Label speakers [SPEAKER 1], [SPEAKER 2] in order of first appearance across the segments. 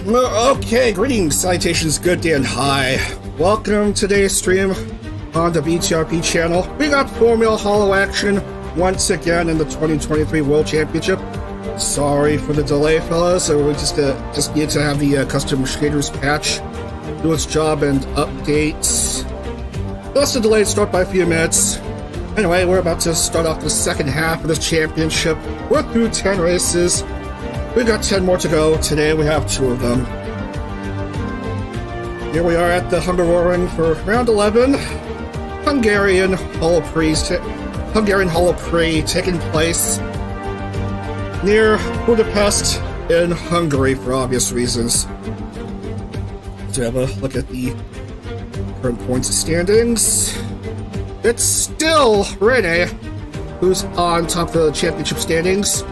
[SPEAKER 1] Okay, greetings, salutations, good day, and hi. Welcome to today's stream on the BTRP channel. We got Formula Holo action once again in the 2023 World Championship. Sorry for the delay, fellas. So we just need to have the custom shaders patch do its job and updates. Plus the delayed start by a few minutes. Anyway, we're about to start off the second half of this championship. We're through 10 races. We've got 10 more to go. Today we have 2 of them. Here we are at the Hungaroring for round 11. Hungarian Holo Prix taking place near Budapest in Hungary for obvious reasons. To have a look at the current points standings. It's still Reine who's on top of the championship standings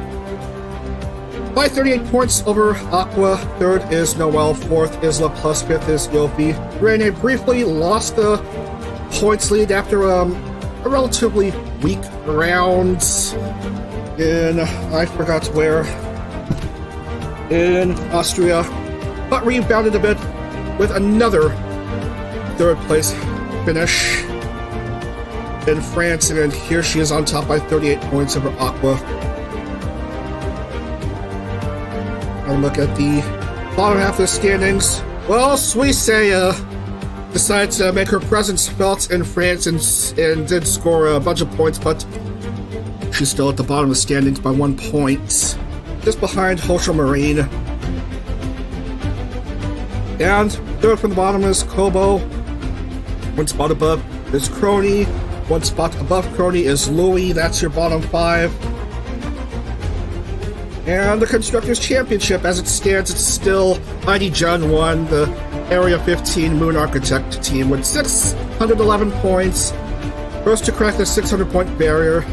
[SPEAKER 1] by 38 points over Aqua. Third is Noel, fourth is La Plus, fifth is Yofi. Reine briefly lost the points lead after a relatively weak round in, I forgot where, in Austria, but rebounded a bit with another third place finish in France, and here she is on top by 38 points over Aqua. I'll look at the bottom half of the standings. Well, Suisse decided to make her presence felt in France and did score a bunch of points, but she's still at the bottom of the standings by 1 point, just behind Reine. And third from the bottom is Kobo. 1 spot above is Crony. 1 spot above Crony is Louis. That's your bottom 5. And the Constructors Championship, as it stands, it's still ID Jun 1, the Area 15 Moon Architect team, with 611 points. First to crack the 600-point barrier.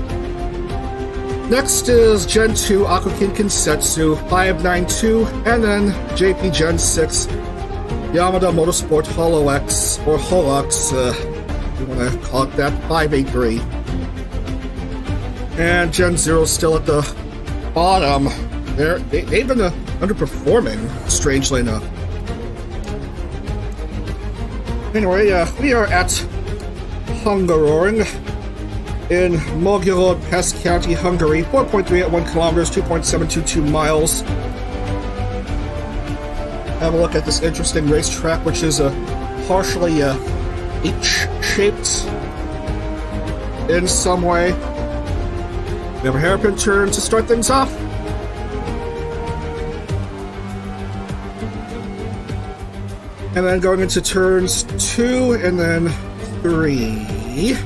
[SPEAKER 1] Next is Gen 2 Akukin Kinsetsu, 592, and then JP Gen 6 Yamada Motorsport Holo X, or Holux, if you want to call it that, 583. And Gen 0 is still at the bottom. They've been underperforming, strangely enough. Anyway, we are at Hungaroring in Mogilod Pest County, Hungary. 4.381 kilometers, 2.722 miles. Have a look at this interesting racetrack, which is partially H-shaped in some way. We have a hairpin turn to start things off. And then going into turns 2 and then 3.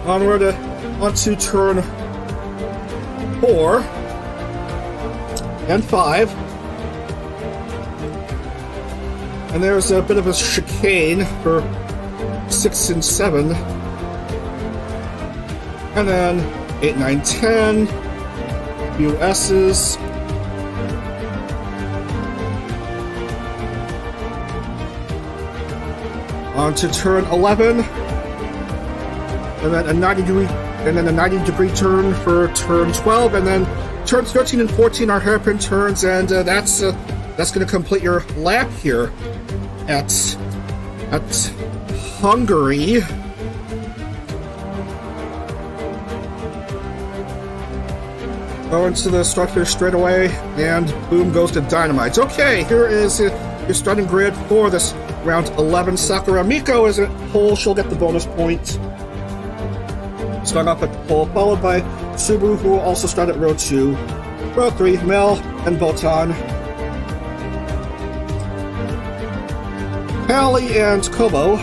[SPEAKER 1] Onward onto turn 4 and 5. And there's a bit of a chicane for 6 and 7. And then 8, 9, 10. A few S's. On to turn 11. And then a 90 degree turn for turn 12, and then turns 13 and 14 are hairpin turns, and that's going to complete your lap here at Hungary. Go into the start finish straight away, and boom goes to Dynamite. Okay, here is your starting grid for this round 11. Sakura Miko is at pole; she'll get the bonus point. Start off at pole, followed by Subaru, who will also start at row 2. Row 3, Mel and Botan. Pally and Kobo.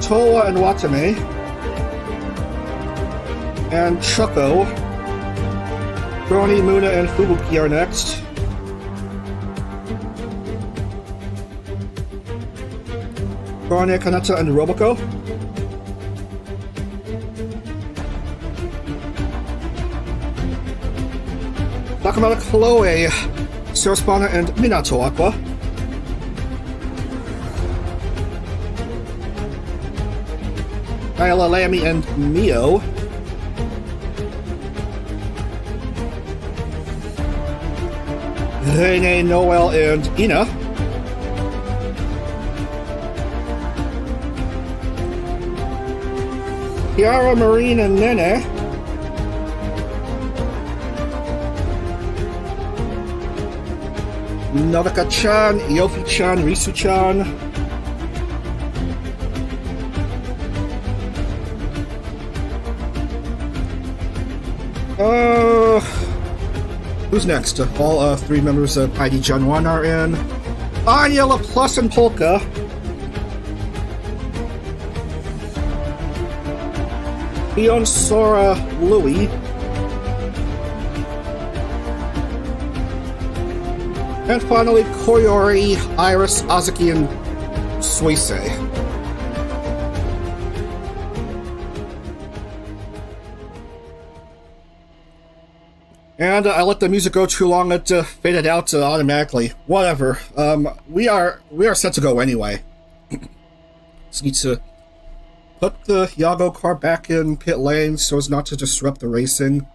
[SPEAKER 1] Toa and Watame. And Choco. Brony, Muna, and Fubuki are next. Brony, Kanata, and Roboco. Nakamura, Chloe, Sorospana, and Minato Aqua. Nyla, Lamy, and Mio. Reine, Noel, and Ina. Kiara, Marine, and Nene. Novika-chan, Yofi-chan, Risu-chan. Who's next? All three members of ID Gen 1 are in. Anya, Plus, and Polka. Ion, Sora, Louie. And finally, Koyori, Iris, Azuki, and Suisei. And I let the music go too long, it faded out automatically. Whatever. We are set to go anyway. Just need to put the Yago car back in pit lane so as not to disrupt the racing.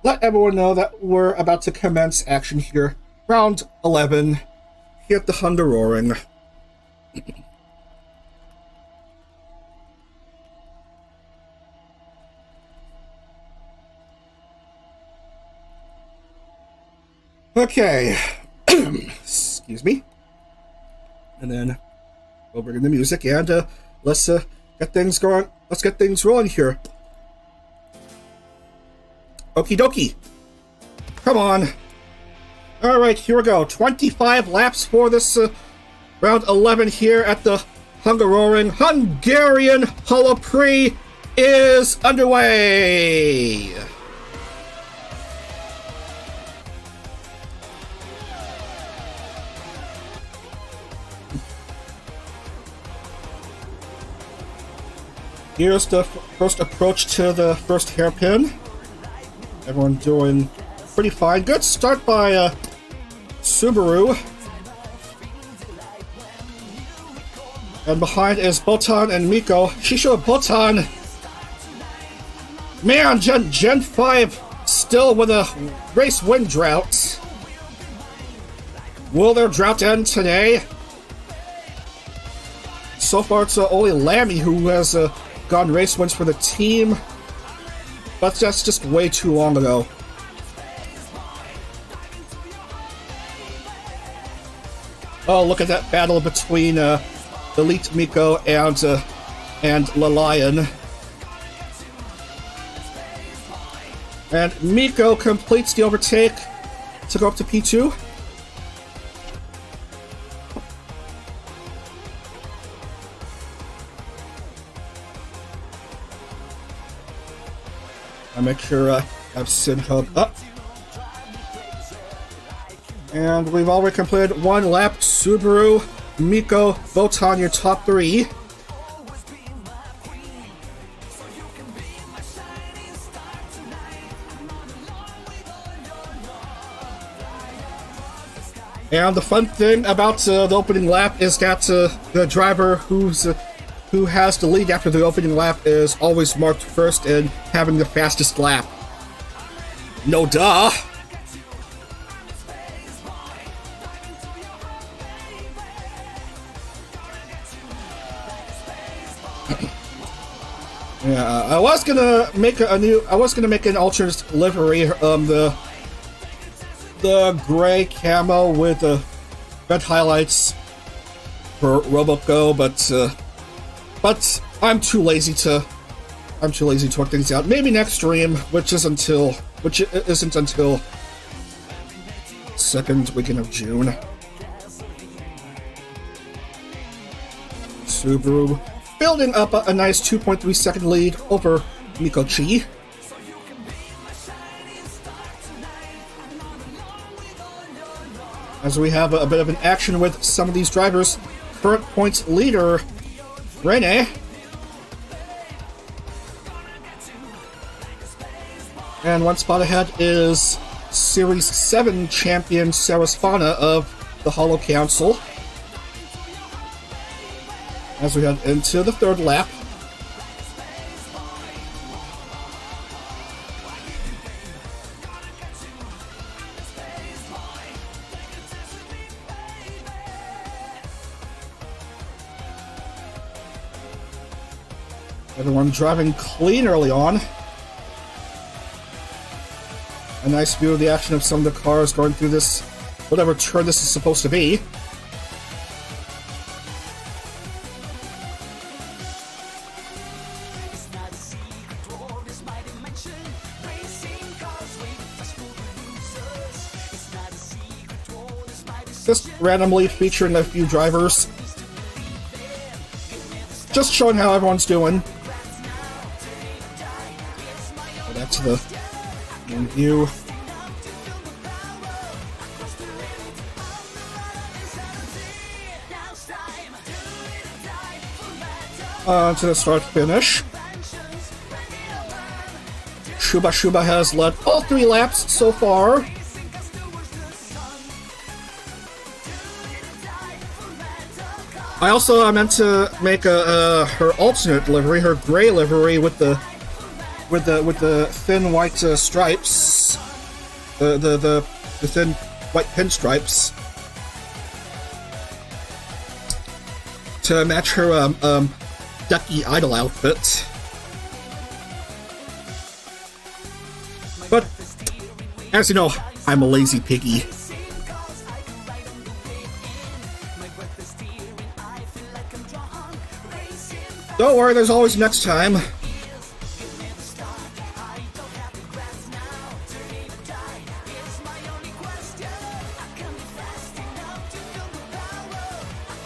[SPEAKER 1] Let everyone know that we're about to commence action here. Round 11, here at the Hungaroring. Okay. Excuse me. And then we'll bring in the music and let's get things going. Let's get things rolling here. Okie dokie. Come on. Alright, here we go. 25 laps for this round 11 here at the Hungaroring. Hungarian Holo Prix is underway! Here's the first approach to the first hairpin. Everyone doing pretty fine. Good start by Subaru. And behind is Botan and Miko. Shisho Botan. Man, Gen 5 still with a race win drought. Will their drought end today? So far it's only Lammy who has gotten race wins for the team. But that's just way too long ago. Oh, look at that battle between Elite Miko and Lilian. And Miko completes the overtake to go up to P2. I make sure I have Sinhub up. And we've already completed one lap. Subaru, Miko, Botan, your top three. And the fun thing about the opening lap is that the driver who has the lead after the opening lap is always marked first in having the fastest lap. No duh! Yeah, I was gonna make an alternate livery, the gray camo with the red highlights for Roboco, but I'm too lazy to work things out. Maybe next stream, which isn't until second weekend of June. Subaru building up a nice 2.3 second lead over Mikochi. As we have a bit of an action with some of these drivers. Current points leader, Reine. And one spot ahead is Series 7 champion Sarasvana of the Holo Council. As we head into the third lap. Everyone driving clean early on. A nice view of the action of some of the cars going through this, whatever turn this is supposed to be. Just randomly featuring a few drivers. Just showing how everyone's doing. Go back to the main view. To the start finish. Shuba has led all 3 laps so far. I also meant to make her alternate livery, her gray livery with the thin white stripes, the thin white pinstripes, to match her Ducky Idol outfit. But as you know, I'm a lazy piggy. Don't worry, there's always next time.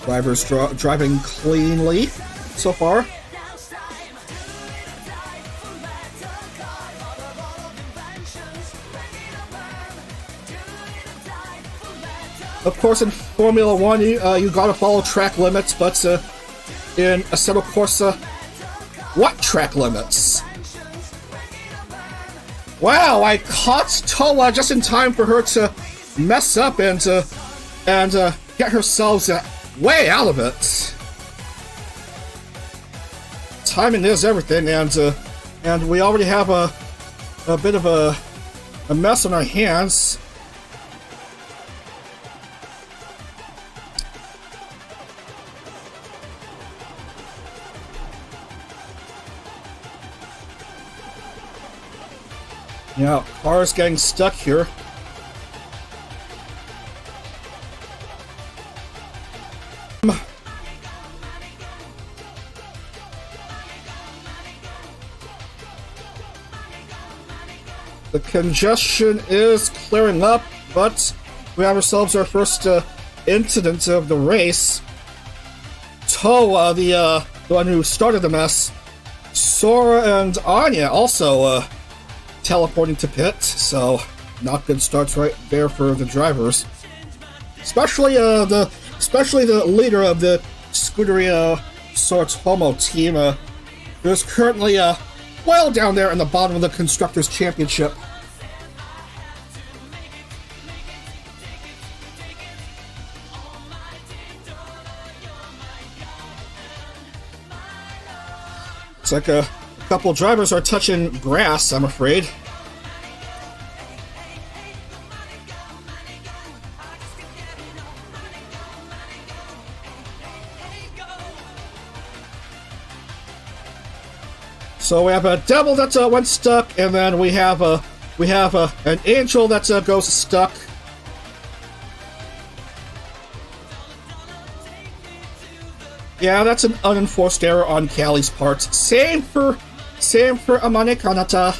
[SPEAKER 1] Drivers driving cleanly so far. Of course, in Formula 1, you gotta follow track limits, but in Assetto Corsa, what track limits? Wow, I caught Toa just in time for her to mess up and get herself way out of it. Timing is everything, and we already have a bit of a mess on our hands. Yeah, cars getting stuck here. The congestion is clearing up, but we have ourselves our first incident of the race. Toa, the one who started the mess, Sora and Anya also teleporting to pit, so not good starts right there for the drivers. Especially the leader of the Scuderia Sortomo team, who's currently well down there in the bottom of the Constructors Championship. It's like a couple drivers are touching grass, I'm afraid. So we have a devil that went stuck, and then we have an angel that goes stuck. Yeah, that's an unenforced error on Callie's part. Same for Amane Kanata.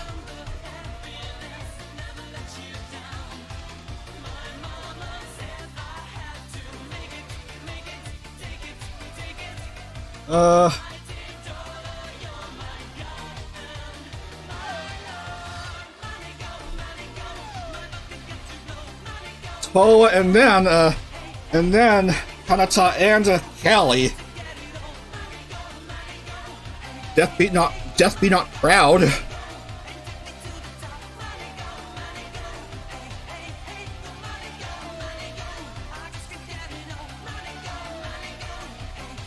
[SPEAKER 1] Toa and then Kanata and Callie. Death be not proud.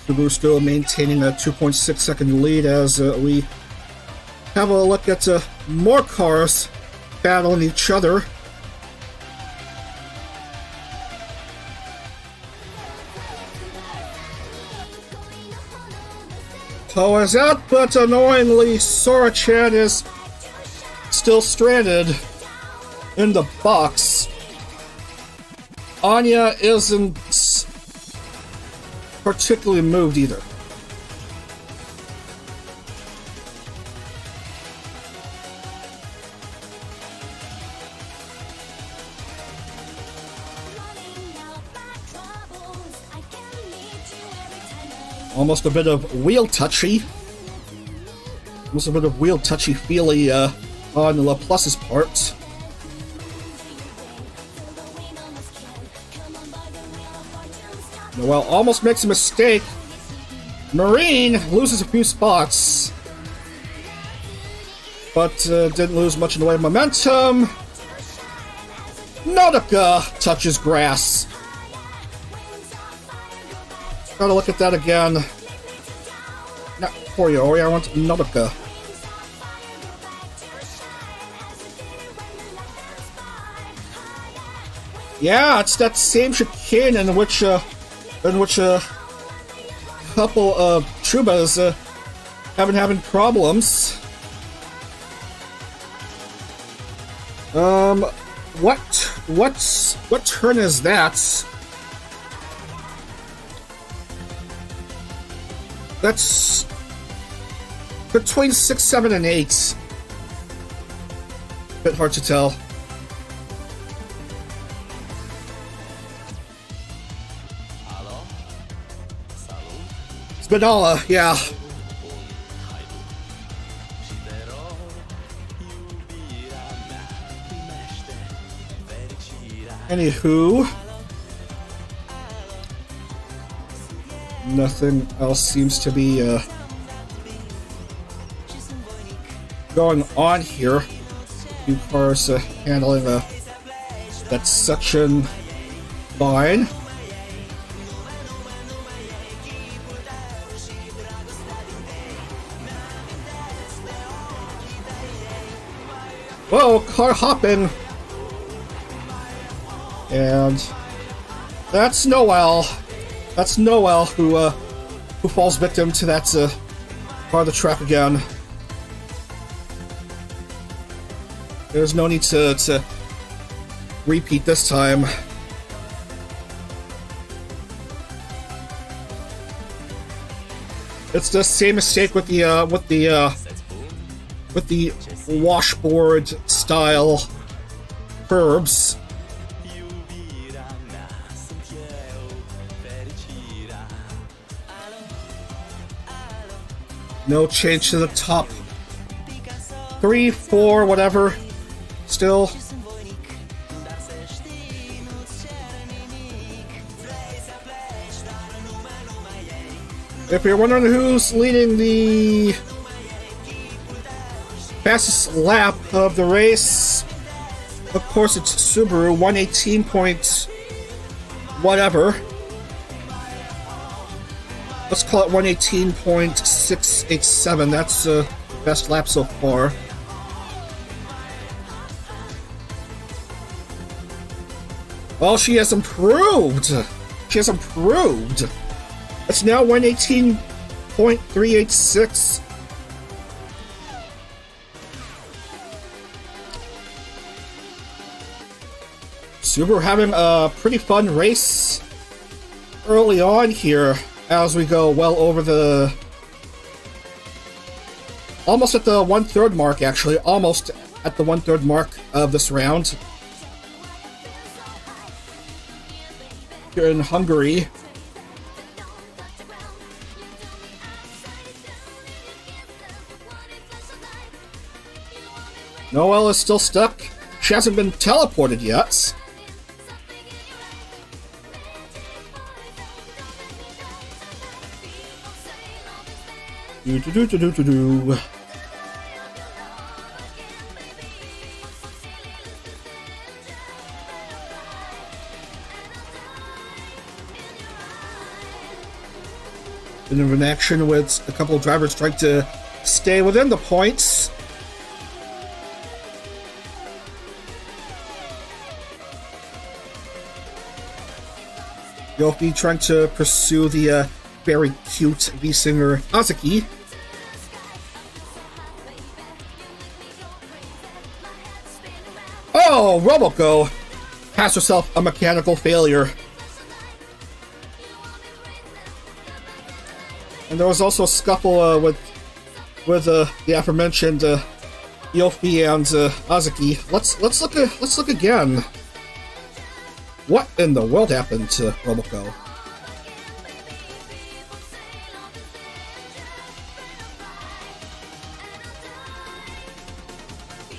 [SPEAKER 1] Subaru still maintaining a 2.6 second lead as we have a look at more cars battling each other. How is that? But annoyingly, Sora-chan is still stranded in the box. Anya isn't particularly moved either. Almost a bit of wheel touchy. Almost a bit of wheel touchy-feely on Laplace's part. Noelle almost makes a mistake. Reine loses a few spots, but didn't lose much in the way of momentum. Nautica touches grass. Gotta look at that again. Not for you, I want Nautica. Yeah, it's that same chicane in which a couple of Trubas have been having problems. What turn is that? That's between 6, 7, and 8. Bit hard to tell. Spinala, yeah. Anywho, nothing else seems to be going on here. Few cars handling that section fine. Whoa, car hopping! And that's Noelle. That's Noelle who falls victim to that part of the track again. There's no need to repeat this time. It's the same mistake with the washboard style curbs. No change to the top 3, 4, whatever. Still. If you're wondering who's leading the fastest lap of the race, of course it's Subaru, 118 point whatever. Let's call it 118.687. That's the best lap so far. Well, she has improved. She has improved. It's now 118.386. Subaru having a pretty fun race early on here as we go well over the... almost at the 1/3 mark, actually. Almost at the 1/3 mark of this round. Here in Hungary. Noelle is still stuck. She hasn't been teleported yet. Do. Bit of an action with a couple of drivers trying to stay within the points. Yofi trying to pursue the very cute V-singer Azuki. no, Roboco has herself a mechanical failure. And there was also a scuffle with the aforementioned Yofi and Azuki. Let's look again. What in the world happened to Roboco?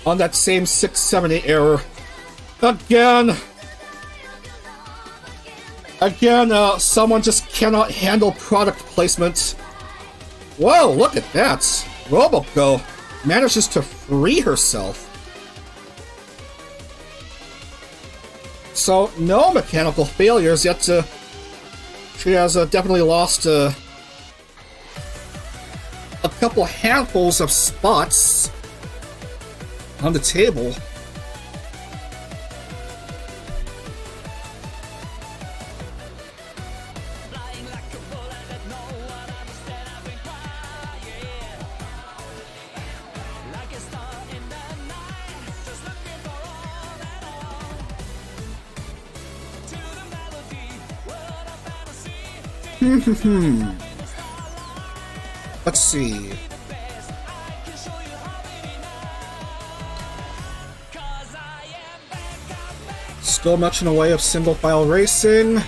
[SPEAKER 1] On that same 678 error. Again, someone just cannot handle product placement. Whoa, look at that. Roboco manages to free herself. So, no mechanical failures, yet she has definitely lost a couple handfuls of spots on the table. Let's see. Still much in the way of single file racing.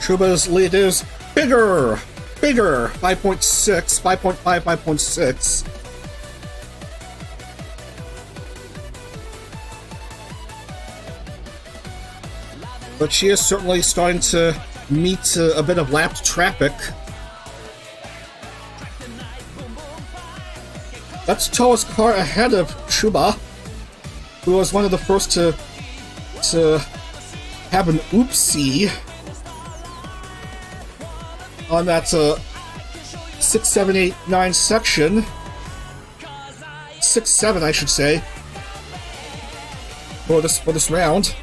[SPEAKER 1] Chuba's lead is bigger, 5.6, 5.5, 5.6. But she is certainly starting to meet a bit of lapped traffic. That's Toa's car ahead of Chuba, who was one of the first to have an oopsie on that 6, 7, 8, 9 section. 6, 7, I should say, for this round.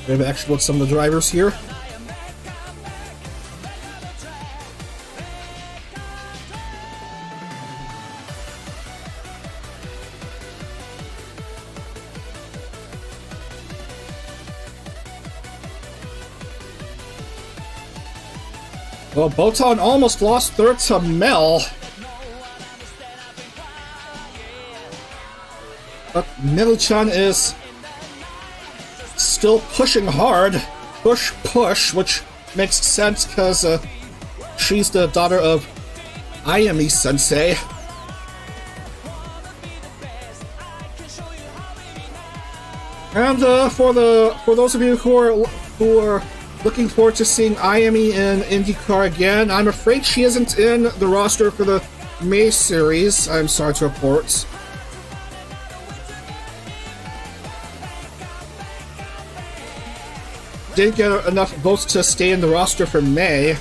[SPEAKER 1] We have action with some of the drivers here. Well, Botan almost lost third to Mel. But Middlechan is still pushing hard. Push, which makes sense because she's the daughter of Ayami Sensei. And for those of you who are looking forward to seeing Ayami in IndyCar again, I'm afraid she isn't in the roster for the May series. I'm sorry to report. Didn't get enough votes to stay in the roster for May.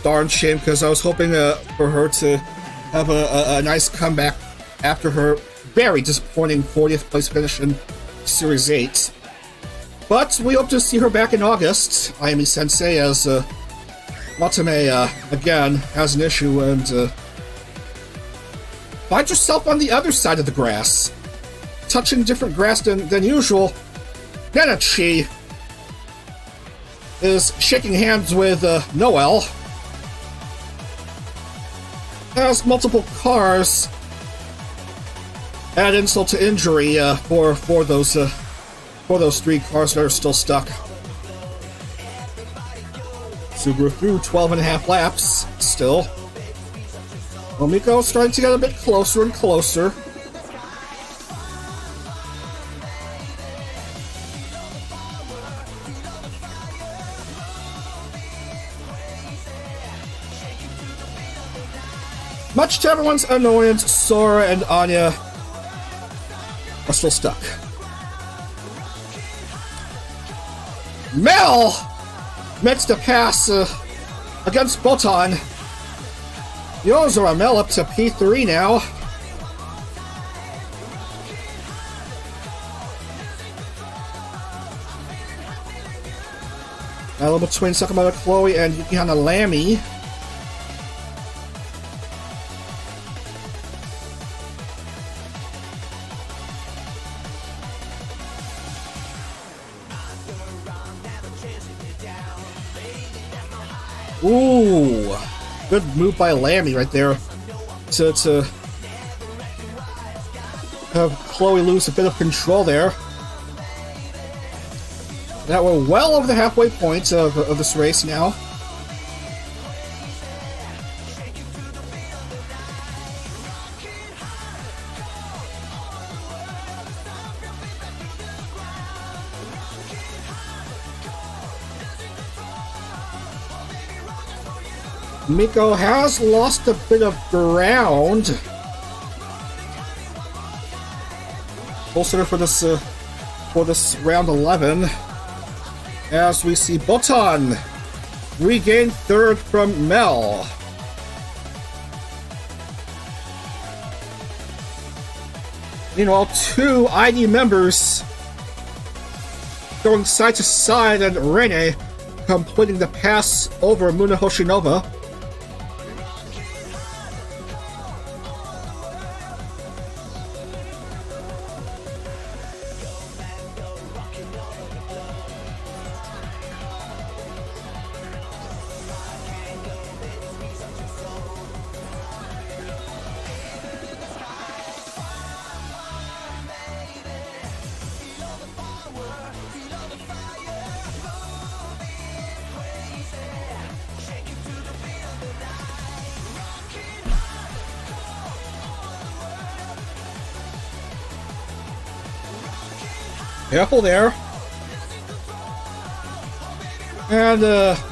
[SPEAKER 1] Darn shame, because I was hoping for her to have a nice comeback after her very disappointing 40th place finish in Series 8. But we hope to see her back in August, Ayami Sensei, as Watame again has an issue and finds herself on the other side of the grass, touching different grass than usual. Nenachi is shaking hands with Noel. Has multiple cars. Add insult to injury for those three cars that are still stuck. Subaru through 12.5 laps still. Momiko's starting to get a bit closer and closer. Much to everyone's annoyance, Sora and Anya are still stuck. Mel makes the pass against Botan. Yozora Mel up to P3 now. Battle between Sakamoto Chloe and Yukihana Lamy. Ooh, good move by Lamy right there to have Chloe lose a bit of control there. Now we're well over the halfway point of this race now. Miko has lost a bit of ground. Full center for this round 11. As we see Botan regain third from Mel. Meanwhile, two ID members going side to side, and Reine completing the pass over Muna Hoshinova. Careful there. And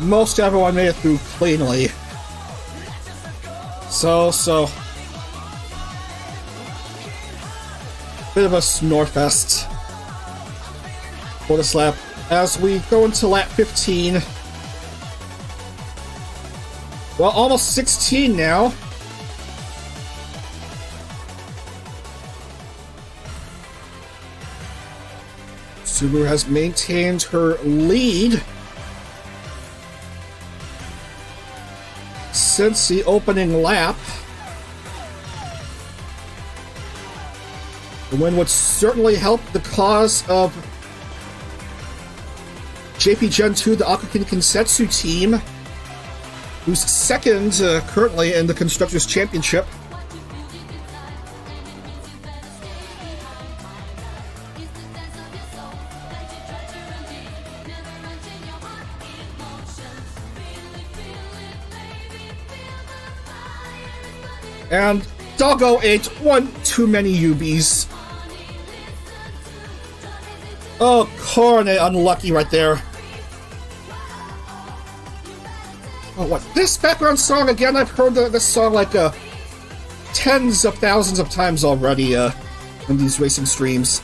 [SPEAKER 1] most everyone made it through cleanly. So. Bit of a snore fest for this lap. As we go into lap 15. Well, almost 16 now. Subaru has maintained her lead since the opening lap. The win would certainly help the cause of JP Gen 2, the Akukini Kinsetsu team, who's second currently in the Constructors Championship. And Doggo ate one too many Ubis. Oh, Korne unlucky right there. Oh, what? This background song again? I've heard this song like tens of thousands of times already in these racing streams.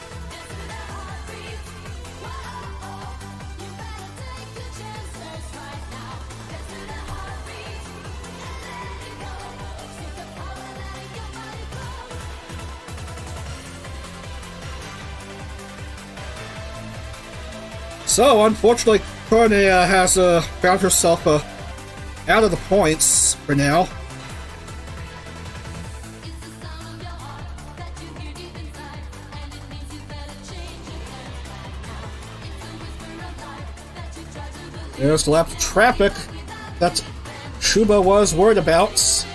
[SPEAKER 1] So, unfortunately, Korne has found herself out of the points for now. There's the lap of traffic that Shuba was worried about.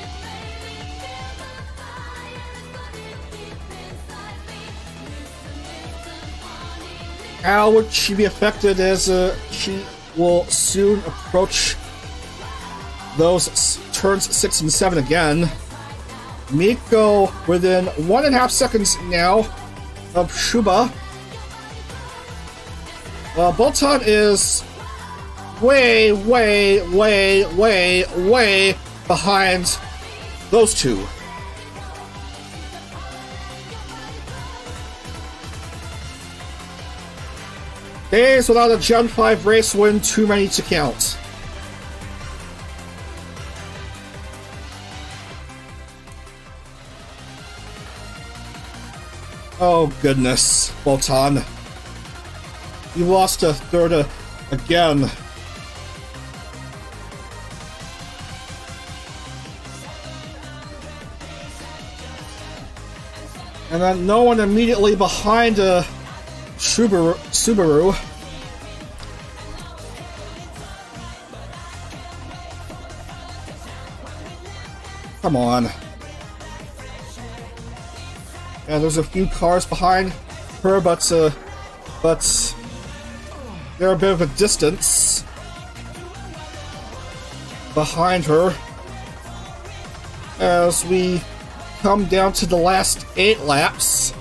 [SPEAKER 1] How would she be affected as she will soon approach those turns 6 and 7 again? Miko within 1.5 seconds now of Shuba. Botan is way behind those two. Days without a Gen 5 race win, too many to count. Oh goodness, Botan. You lost a third again. And then no one immediately behind Subaru. Come on. Yeah, there's a few cars behind her, but they're a bit of a distance behind her as we come down to the last 8 laps.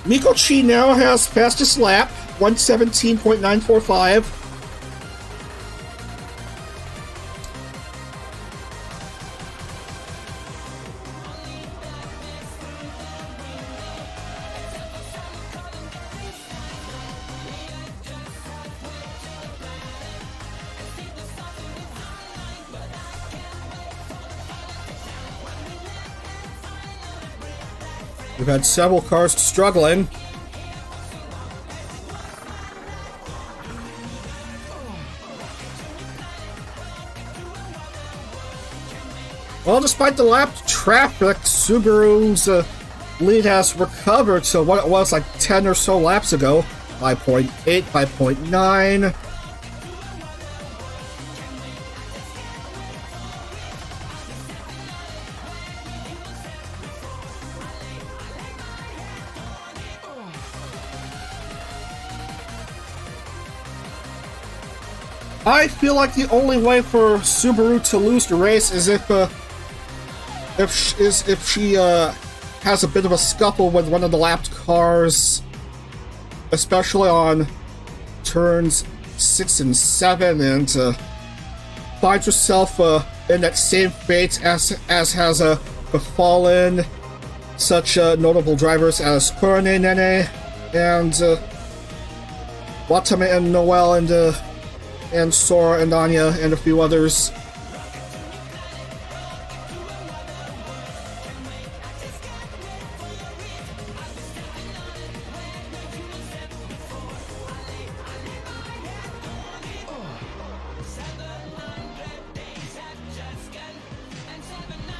[SPEAKER 1] Mikochi now has fastest lap, 1:17.945. We've had several cars struggling. Well, despite the lap traffic, Subaru's lead has recovered to what it was like 10 or so laps ago. 5.8, 5.9. I feel like the only way for Subaru to lose the race is if she has a bit of a scuffle with one of the lapped cars, especially on turns 6 and 7, and finds herself in that same fate as has befallen such notable drivers as Reine and Watame and Noel and Sora and Anya and a few others.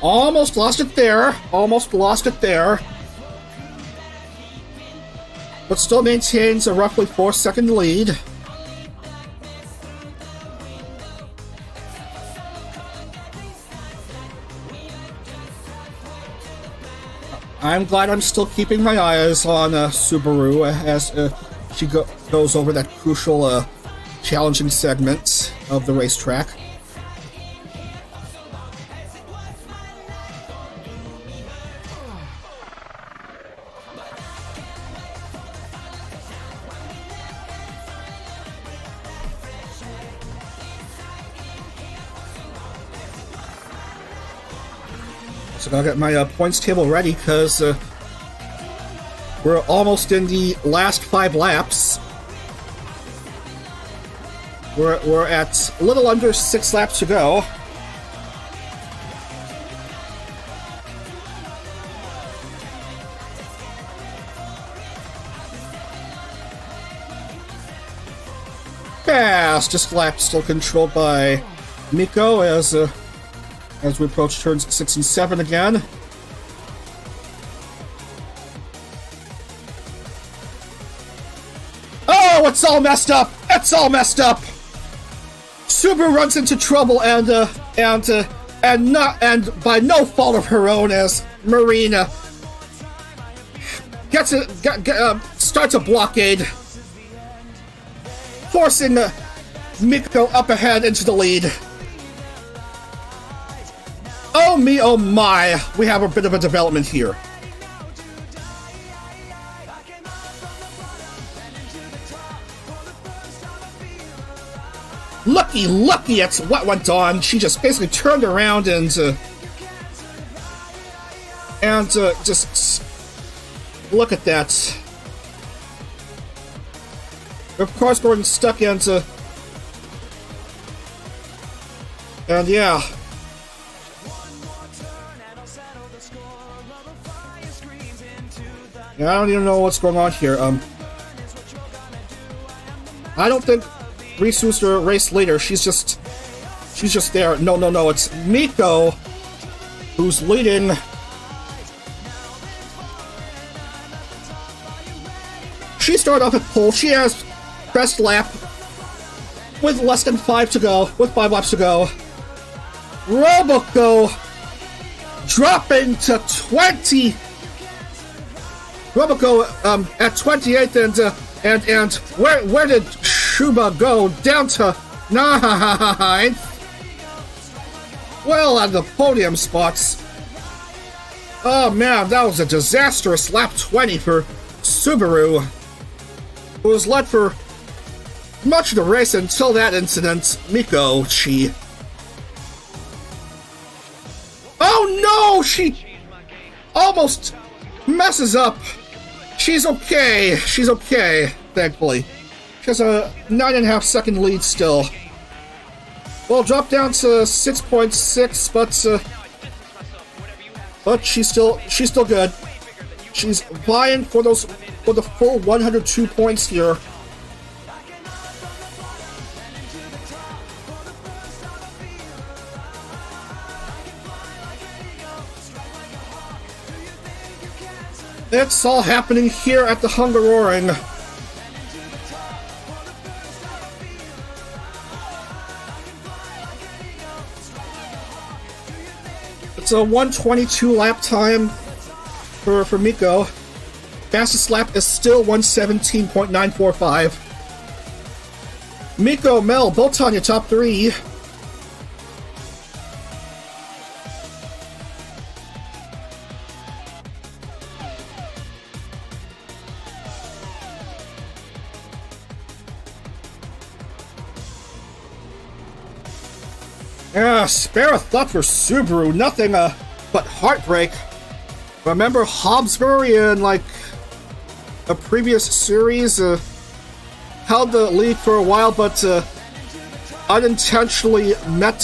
[SPEAKER 1] Almost lost it there. Almost lost it there. But still maintains a roughly 4-second lead. I'm glad I'm still keeping my eyes on Subaru as she goes over that crucial, challenging segment of the racetrack. So I gotta get my points table ready because we're almost in the last 5 laps. We're at a little under 6 laps to go. Fastest lap still controlled by Miko as we approach turns 6 and 7 again. Oh, it's all messed up! It's all messed up! Subaru runs into trouble and by no fault of her own as Reine starts a blockade, forcing Miko up ahead into the lead. Oh me, oh my, we have a bit of a development here. Lucky it's what went on. She just basically turned around and just Look at that. Of course, Gordon stuck into... And yeah. Yeah, I don't even know what's going on here. I don't think Risu's the race leader. She's just there. No. It's Miko who's leading. She started off at pole. She has best lap with less than 5 to go. With 5 laps to go. Roboco dropping to 20. Roboco at 28th and where did Shuba go? Down to 9th. Well, at the podium spots. Oh man, that was a disastrous lap 20 for Subaru, who was led for much of the race until that incident. Miko, she... Oh no! She almost messes up. She's okay. She's okay, thankfully. She has a 9.5 second lead still. Well, dropped down to 6.6, but she's still good. She's vying for the full 102 points here. It's all happening here at the Hungaroring. It's a 122 lap time for Miko. Fastest lap is still 117.945. Miko, Mel, both on your top 3. Spare a thought for Subaru, nothing but heartbreak. Remember Hobbsbury in like a previous series held the lead for a while, but unintentionally met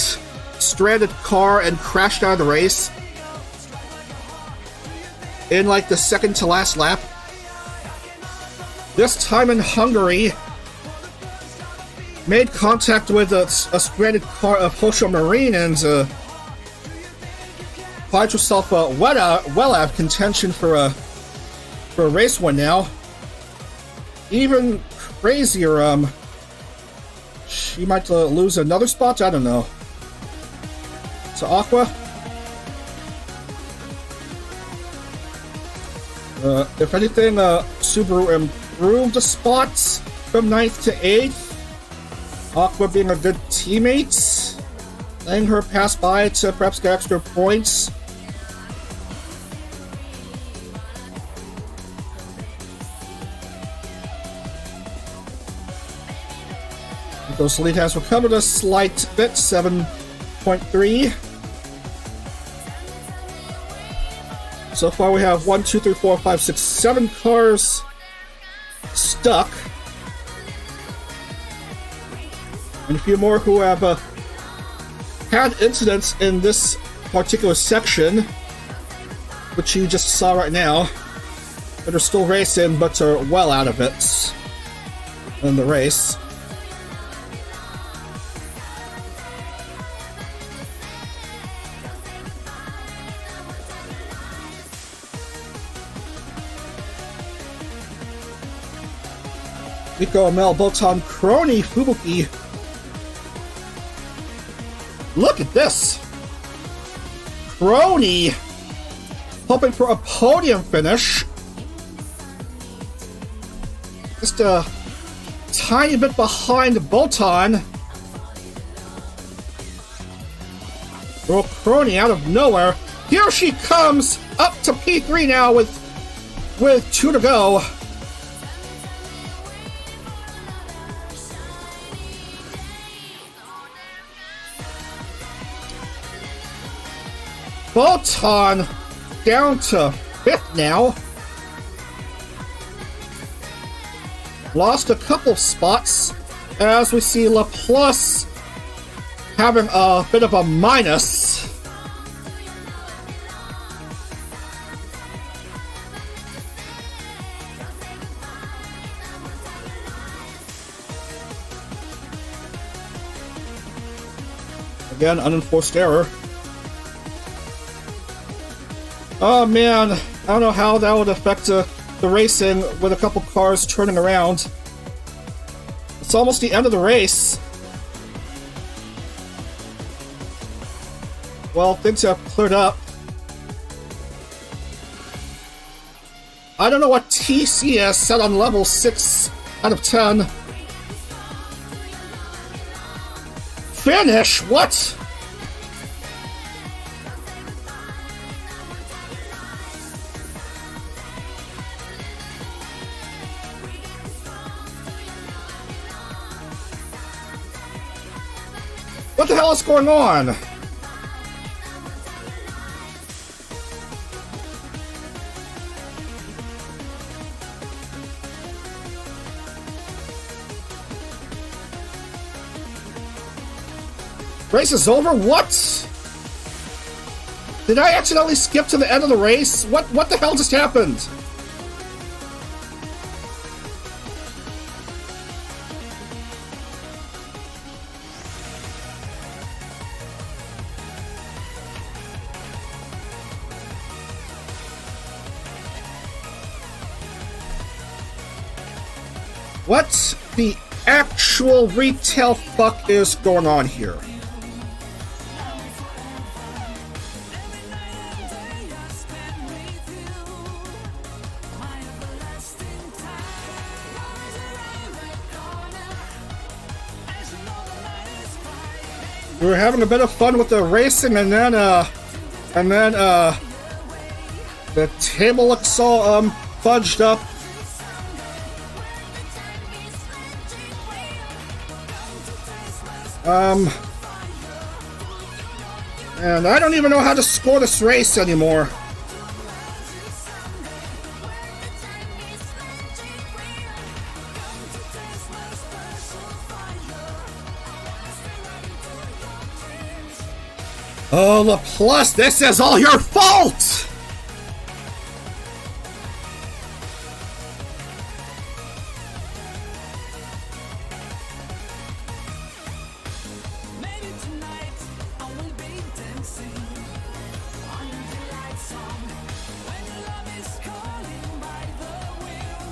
[SPEAKER 1] stranded car and crashed out of the race in like the second to last lap. This time in Hungary, made contact with a stranded car of Reine and finds herself well out of contention for a race win now. Even crazier, she might lose another spot. I don't know. So Aqua, if anything, Subaru improved the spots from 9th to 8th. Aqua being a good teammate, letting her pass by to perhaps get extra points. Miko's lead has recovered a slight bit, 7.3. So far we have 1, 2, 3, 4, 5, 6, 7 cars stuck. And a few more who have had incidents in this particular section, which you just saw right now, that are still racing but are well out of it in the race. Miko, Mel, Botan, Crony, Fubuki. Look at this! Crony hoping for a podium finish. Just a tiny bit behind Botan. Well, Crony out of nowhere. Here she comes up to P3 now with 2 to go. Botan down to 5th now. lost a couple of spots, as we see Laplace having a bit of a minus. Again, unenforced error. Oh man, I don't know how that would affect the racing with a couple cars turning around. It's almost the end of the race. Well, things have cleared up. I don't know what TC is set on level 6 out of 10. Finish? What? What the hell is going on? Race is over? What? Did I accidentally skip to the end of the race? What the hell just happened? What the actual retail fuck is going on here? We were having a bit of fun with the racing, and then the table looks all fudged up. And I don't even know how to score this race anymore. Oh, Laplace, this is all your fault!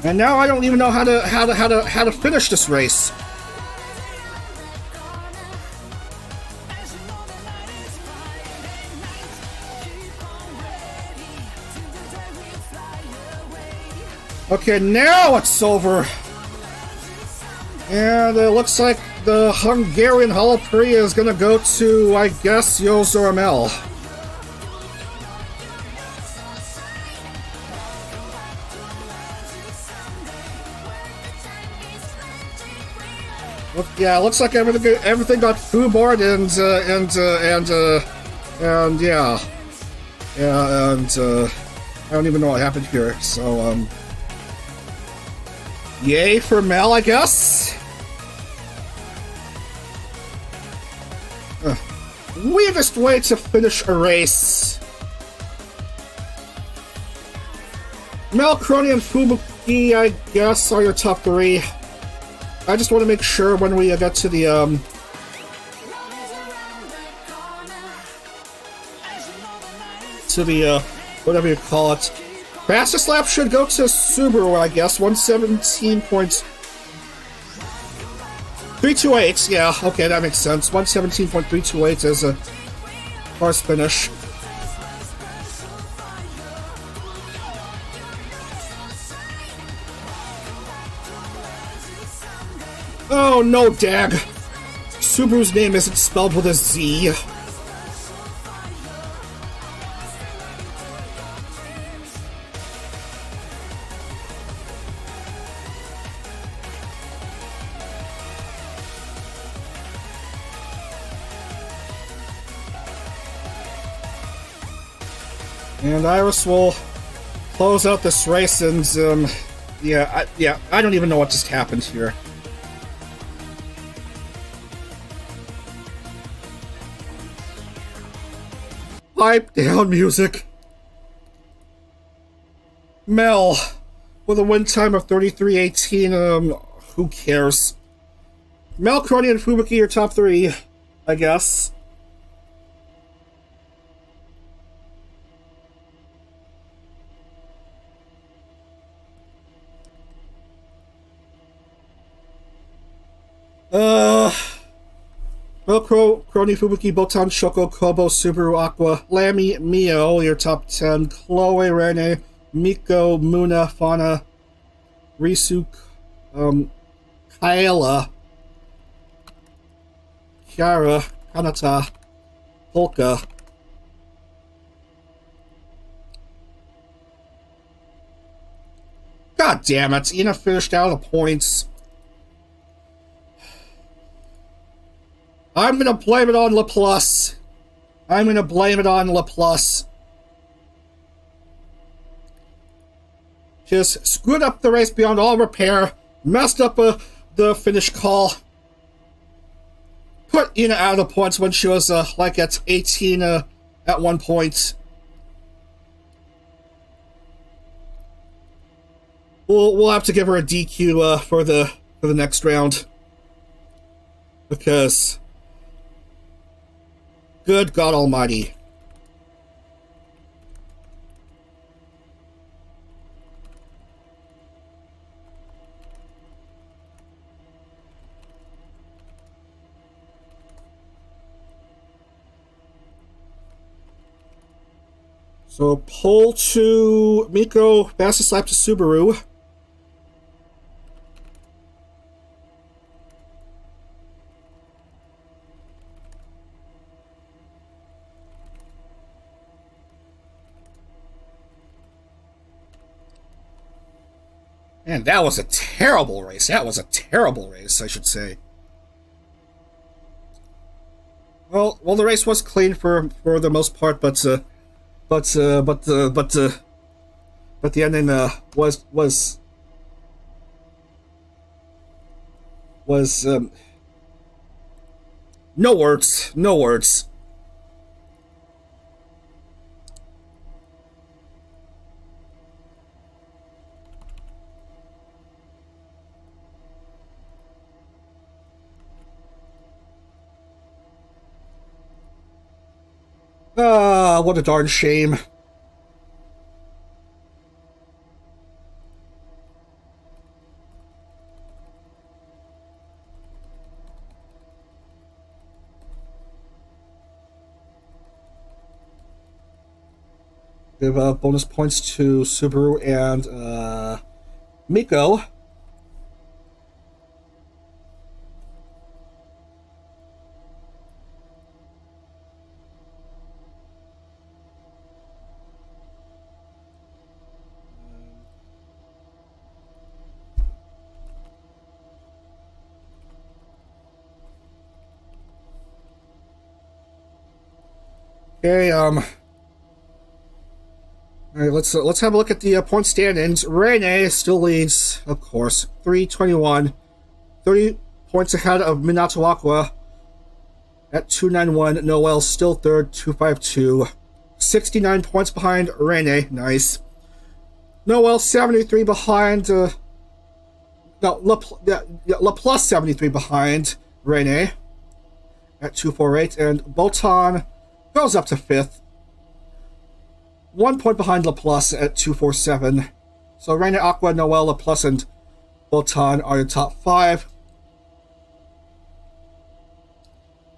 [SPEAKER 1] And now I don't even know how to finish this race. Okay, now it's over. And it looks like the Hungarian Holo Prix is gonna go to, I guess, Yozoramel. Yeah, it looks like everything got foobarred and yeah, I don't even know what happened here. So yay for Mel, I guess. Weirdest way to finish a race. Mel, Crony, and Fubuki, I guess, are your top 3. I just want to make sure when we get to the whatever you call it. Fastest lap should go to Subaru, I guess. 117.328. Yeah, okay, that makes sense. 117.328 is a first finish. Oh no, Dag! Subaru's name isn't spelled with a Z. And Iris will close out this race and Yeah, I don't even know what just happened here. Pipe down music. Mel, with a win time of 33.18, who cares? Mel, Crony, and Fubuki are top 3, I guess. Velcro, Crony, Fubuki, Botan, Shoko, Kobo, Subaru, Aqua, Lammy, Mio, your top 10, Chloe, Reine, Miko, Muna, Fauna, Risu, Kaela, Kiara, Kanata, Polka. God damn it, Ina finished out of the points. I'm gonna blame it on Laplace. I'm gonna blame it on Laplace. Just screwed up the race beyond all repair, messed up the finish call, put Ina out of the points when she was like at 18 at one point. We'll have to give her a DQ for the next round, because good God Almighty. So pole to Miko, fastest lap to Subaru. Man, that was a terrible race. That was a terrible race, I should say. Well, the race was clean for the most part, but the ending was no words, no words. What a darn shame. Give bonus points to Subaru and Miko. Okay, all right, let's have a look at the point standings. Reine still leads, of course, 321, 30 points ahead of Minato Aqua at 291. Noel still third, 252, 69 points behind Reine. Nice. Noel 73 behind. Laplace 73 behind Reine at 248, and Botan goes up to 5th. 1 point behind Laplace at 247. So Reine, Aqua, Noel, Laplace, and Botan are the top 5.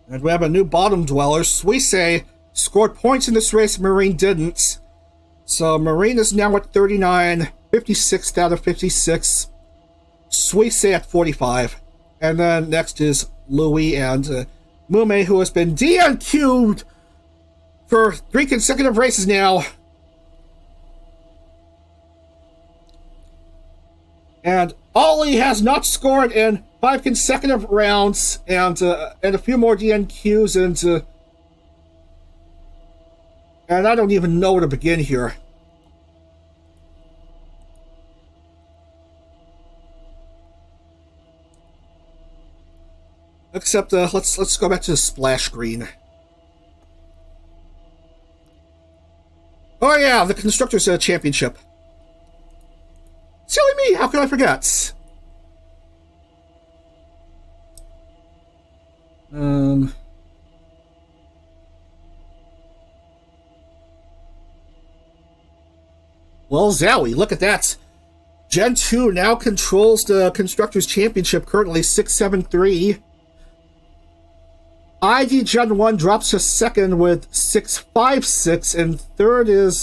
[SPEAKER 1] And we have a new bottom dweller. Suisse scored points in this race. Marine didn't. So Marine is now at 39, 56th out of 56. Suisse at 45. And then next is Louis and Mume, who has been DNQ'd for 3 consecutive races now. And Ollie has not scored in 5 consecutive rounds, and a few more DNQs, and I don't even know where to begin here. Except, let's go back to the splash screen. Oh yeah, the Constructors Championship. Silly me, how could I forget? Well, Zowie, look at that. Gen 2 now controls the Constructors Championship, currently 673. ID Gen 1 drops to second with 656, and third is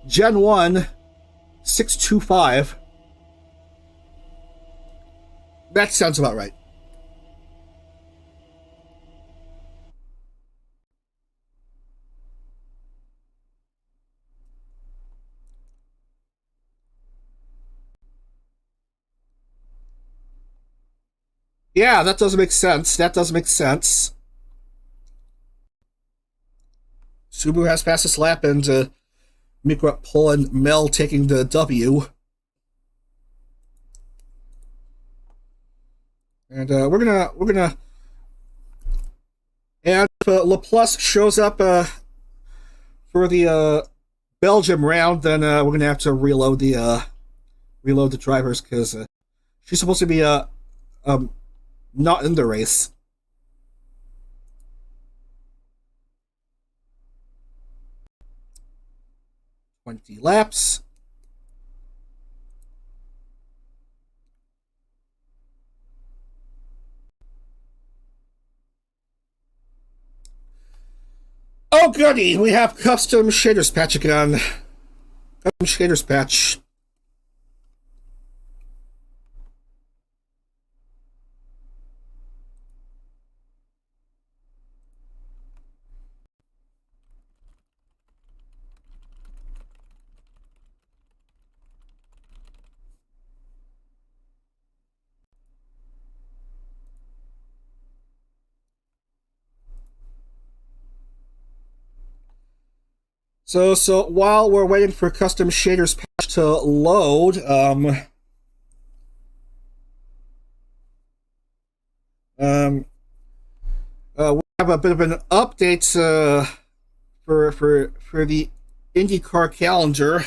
[SPEAKER 1] Gen 1, 625. That sounds about right. Yeah, that does make sense. That does make sense. Subaru has fastest lap, and Mikra, Pol, and Mel taking the W. And we're gonna, and if Laplace shows up for the Belgium round, then we're gonna have to reload the drivers, because she's supposed to be not in the race. $20 laps. Oh goody, we have custom shaders patch again. Custom shaders patch. So while we're waiting for custom shaders patch to load, we have a bit of an update for the IndyCar calendar.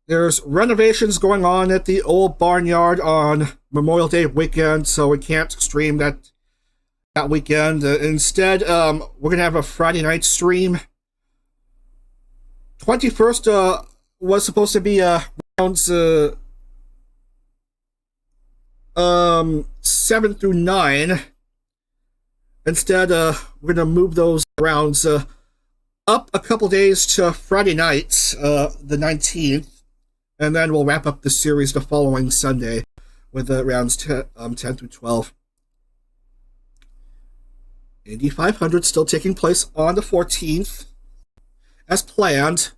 [SPEAKER 1] There's renovations going on at the old barnyard on Memorial Day weekend, so we can't stream that weekend. Instead, we're gonna have a Friday night stream. 21st was supposed to be rounds 7 through 9. Instead, we're gonna move those rounds up a couple days to Friday night, the 19th, and then we'll wrap up the series the following Sunday with rounds 10 through 12. Indy 500 still taking place on the 14th, as planned.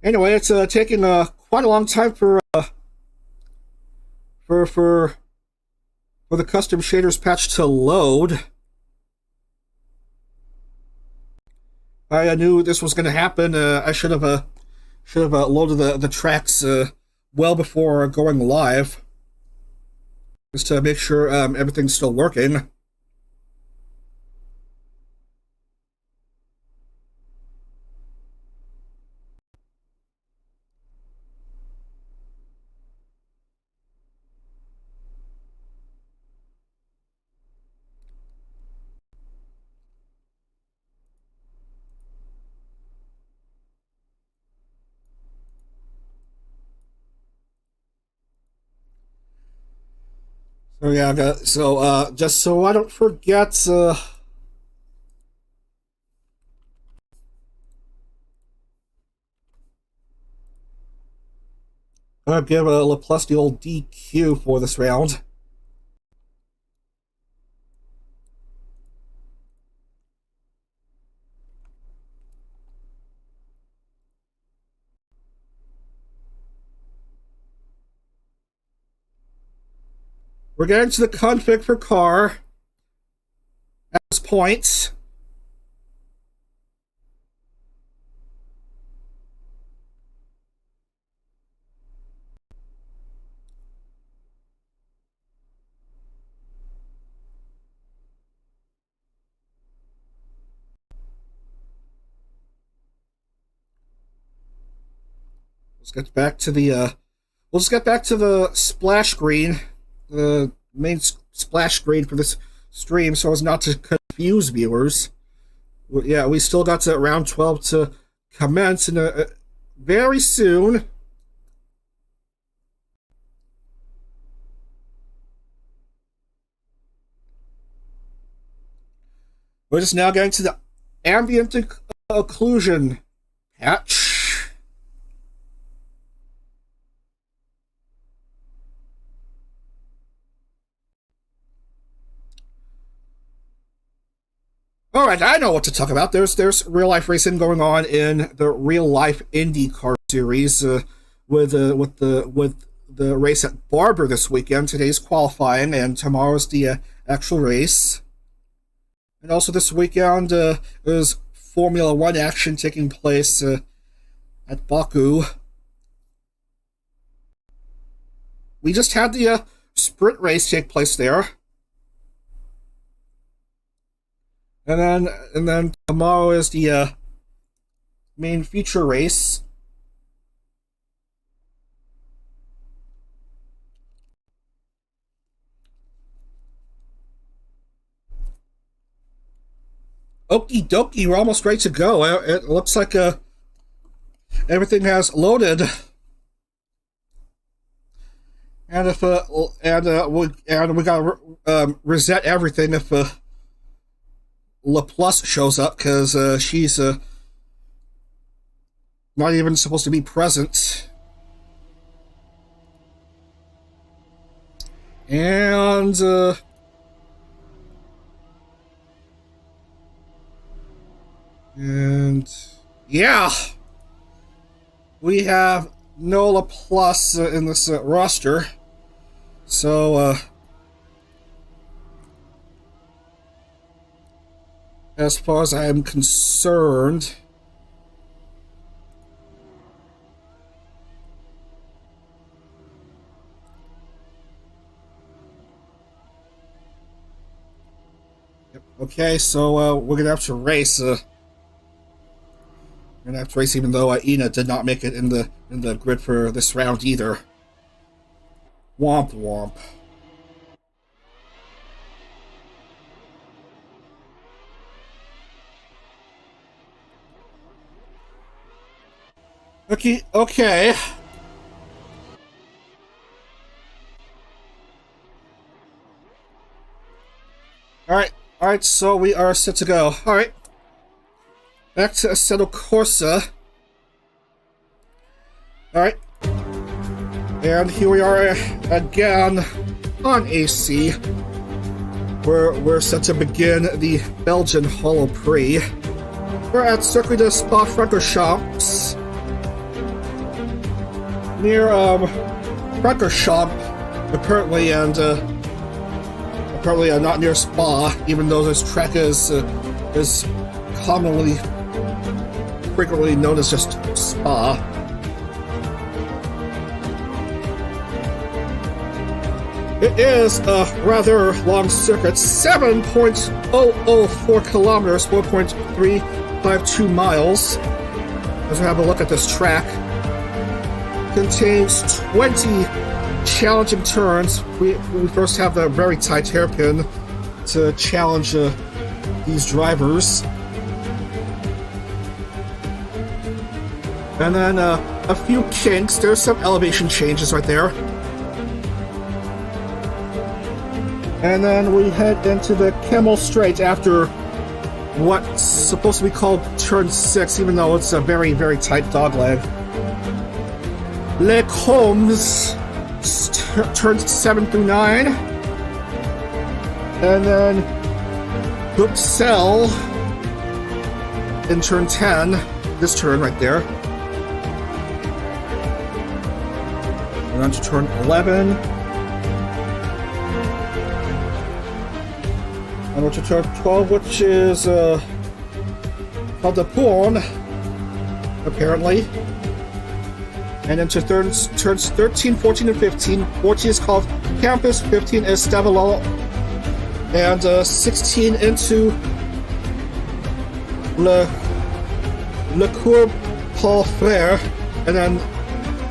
[SPEAKER 1] Anyway, it's taking quite a long time for the custom shaders patch to load. I knew this was going to happen. I should have loaded the tracks well before going live, just to make sure everything's still working. So yeah, so just so I don't forget, I'm gonna give Laplace the old DQ for this round. We're getting to the config for car at this point. Let's get back to the we'll just get back to the splash screen, the main splash screen for this stream, so as not to confuse viewers. Yeah, we still got to round 12 to commence in very soon. We're just now getting to the ambient occlusion patch. Alright, I know what to talk about. There's real-life racing going on in the real-life IndyCar series with the race at Barber this weekend. Today's qualifying, and tomorrow's the actual race. And also this weekend there's Formula One action taking place at Baku. We just had the sprint race take place there. And then tomorrow is the main feature race. Okie dokie, we're almost ready to go. It looks like everything has loaded. And if we gotta reset everything if LaPlus shows up, because she's not even supposed to be present. And yeah, we have no LaPlus in this roster, so as far as I am concerned, yep. Okay, so we're gonna have to race. We're gonna have to race, even though Ina did not make it in the grid for this round either. Womp womp. Okay. Alright, so we are set to go. Alright. Back to Assetto Corsa. Alright. And here we are again on AC. We're set to begin the Belgian Holo Prix. We're at Circuit de Spa-Francorchamps. Near Francorchamps, apparently, and apparently not near Spa, even though this track is commonly, frequently known as just Spa. It is a rather long circuit, 7.004 kilometers, 4.352 miles. Let's have a look at this track. Contains 20 challenging turns. We first have the very tight hairpin to challenge these drivers. And then a few kinks. There's some elevation changes right there. And then we head into the Camel Straight after what's supposed to be called turn 6, even though it's a very, very tight dogleg. Les Combes, turns 7 through 9. And then Bruxelles in turn 10. This turn right there. And on to turn 11. go to turn 12, which is called the Porn, apparently. And then to turns 13, 14, and 15. 14 is called Campus, 15 is Stavelot, and 16 into Le Cour Paul Frere, and then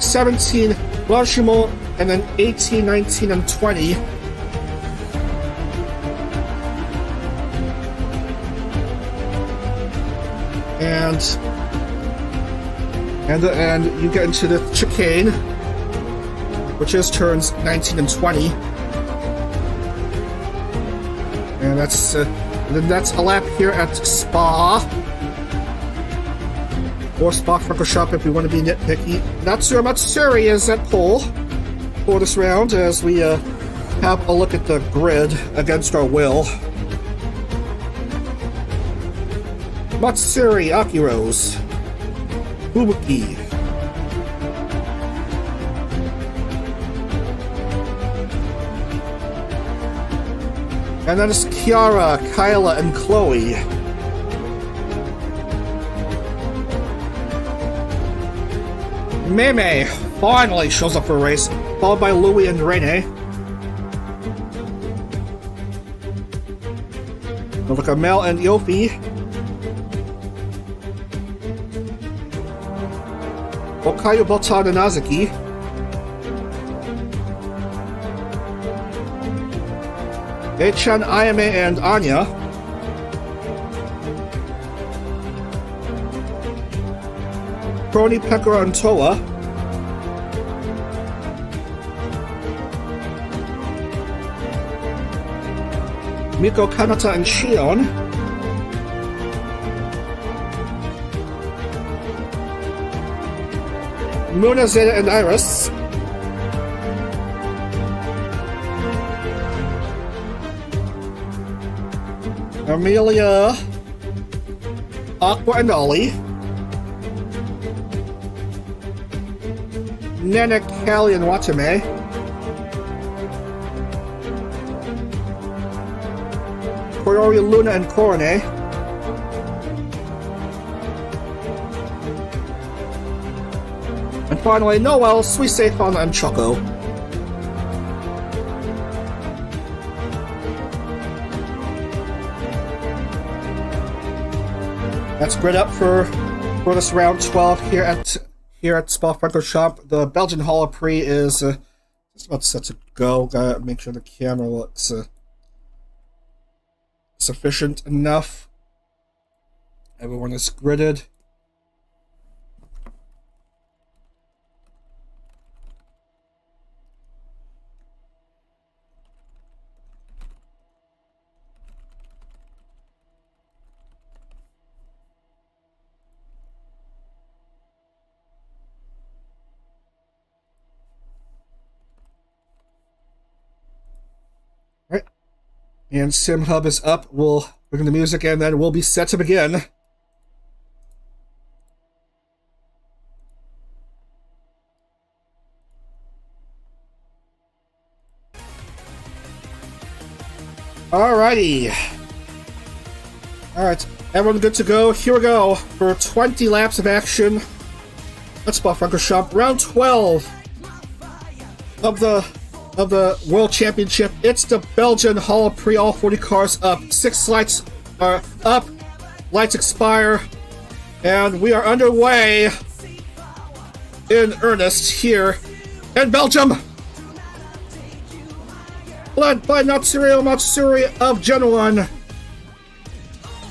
[SPEAKER 1] 17 Blanchimont, and then 18, 19, and 20. And you get into the chicane, which is turns 19 and 20. And that's a lap here at Spa. Or Spa-Francorchamps if we want to be nitpicky. Natsura Matsuri is at pole for this round as we have a look at the grid against our will. Matsuri, Akiros, Fubuki, and then it's Kiara, Kyla, and Chloe. Meme finally shows up for a race, followed by Louis and Reine. Look at Mel and Yofi. Okayu, Botan, and Nazuki. Eichan, Ayame, and Anya. Crony, Pekora, and Toa. Miko, Kanata, and Shion. Muna, Zeta, and Iris. Amelia, Aqua, and Ollie. Nana, Callie, and Watame. Koyori, Luna, and Korone. And finally, Noel, Suisse, Fauna, and Choco. That's grid up for this round 12 here at Spa-Francorchamps. The Belgian Holo Prix is just about set to go. Gotta make sure the camera looks sufficient enough. Everyone is gridded. And Sim Hub is up. We'll bring the music and then we'll be set to begin. Alrighty. Alright, everyone good to go? Here we go for 20 laps of action. Let's Spa-Francorchamps, round 12 of the World Championship. It's the Belgian Holo Prix, all 40 cars up. 6 lights are up, lights expire, and we are underway in earnest here in Belgium. Led by Natsurio Matsuri of Gen 1. A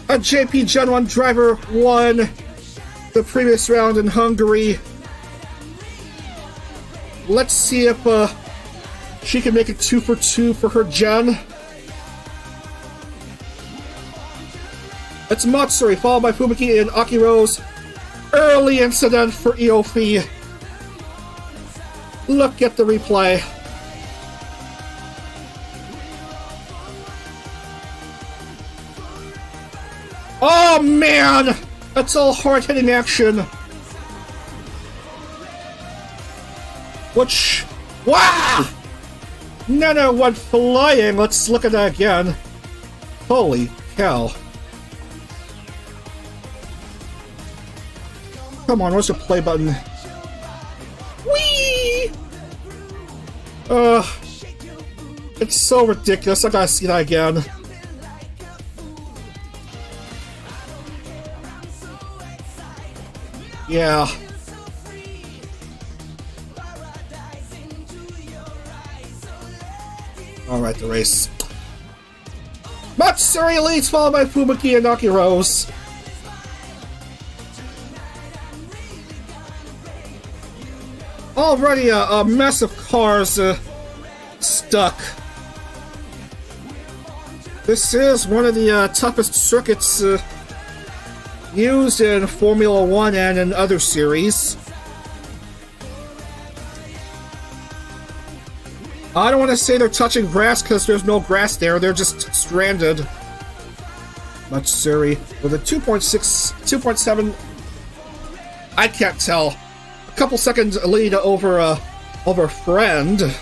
[SPEAKER 1] JP Gen 1 driver won the previous round in Hungary. Let's see if she can make it 2 for 2 for her gen. It's Matsuri, followed by Fubuki and Akiros. Early incident for Eofi. Look at the replay. Oh man! That's all hard-hitting action. Which... Wow! Nana went flying. Let's look at that again. Holy cow. Come on, where's the play button? Whee! It's so ridiculous. I gotta see that again. Yeah. Alright, the race. Matsuri leads, followed by Fubuki and Naki Rose. Already a mess of cars stuck. This is one of the toughest circuits used in Formula 1 and in other series. I don't want to say they're touching grass because there's no grass there, they're just stranded. Matsuri with a 2.7. I can't tell. A couple seconds lead over friend.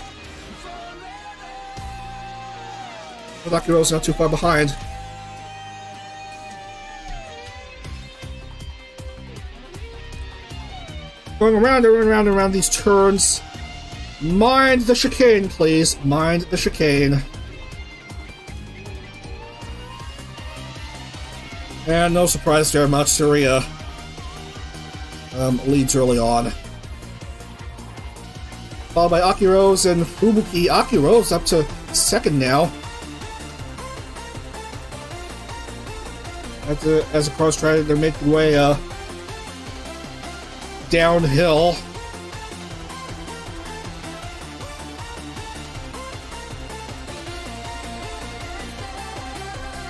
[SPEAKER 1] Lakiro's not too far behind. Going around and around and around these turns. Mind the chicane, please. Mind the chicane. And no surprise there, Matsuri leads early on. Followed by Akirose and Fubuki. Akirose up to second now. As the cars try to make their way downhill.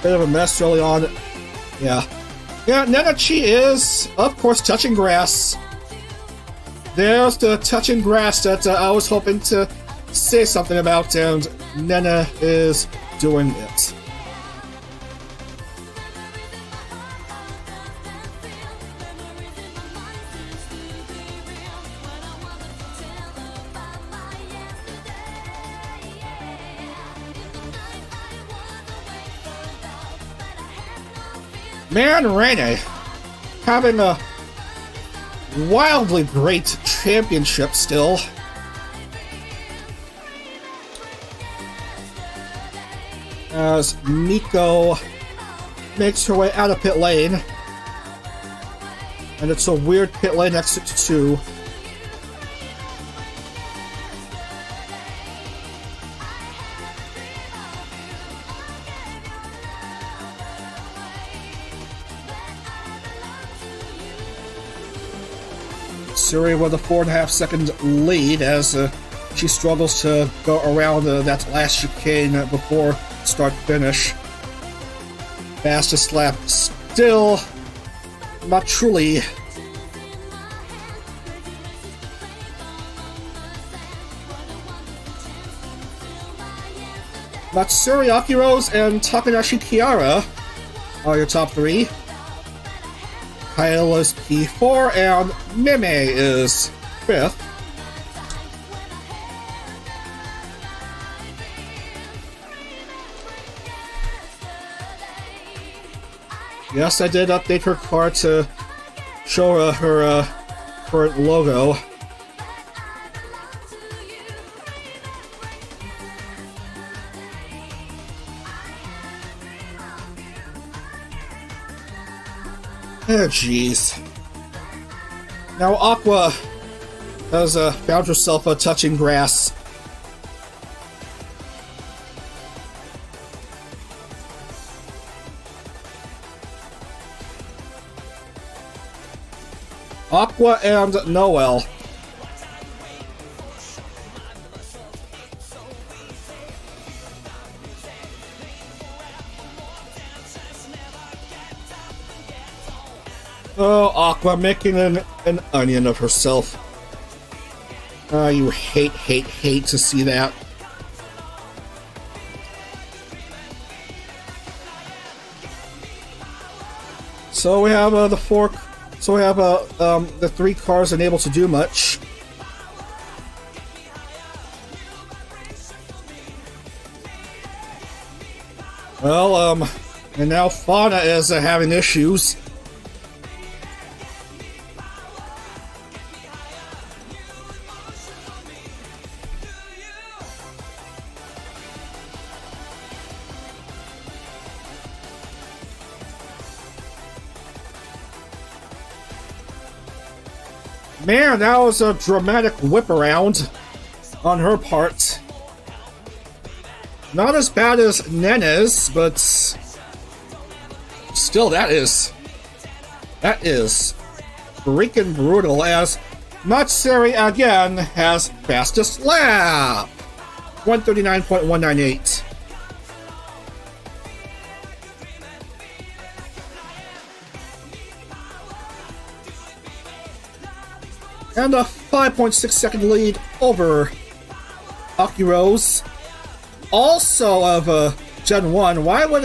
[SPEAKER 1] Bit of a mess early on. Yeah. Yeah, Nenachi is, of course, touching grass. There's the touching grass that I was hoping to say something about, and Nena is doing it. Man, Reine having a wildly great championship still. As Miko makes her way out of pit lane. And it's a weird pit lane exit to 2. Suri with a 4.5 second lead as she struggles to go around that last chicane before start finish. Fastest lap still not truly. Matsuri, Akirose, and Takanashi Kiara are your top 3. Kyle is P4, and Meme is 5th. Yes, I did update her car to show her current logo. Oh, jeez. Now Aqua has found herself touching grass. Aqua and Noel. Oh, Aqua making an onion of herself. You hate to see that. So we have the 3 cars unable to do much. Well, and now Fauna is having issues. Man, that was a dramatic whip around on her part. Not as bad as Nene's, but still, that is freaking brutal, as Matsuri again has fastest lap, 139.198. And a 5.6 second lead over Akiros, also of Gen 1. Why would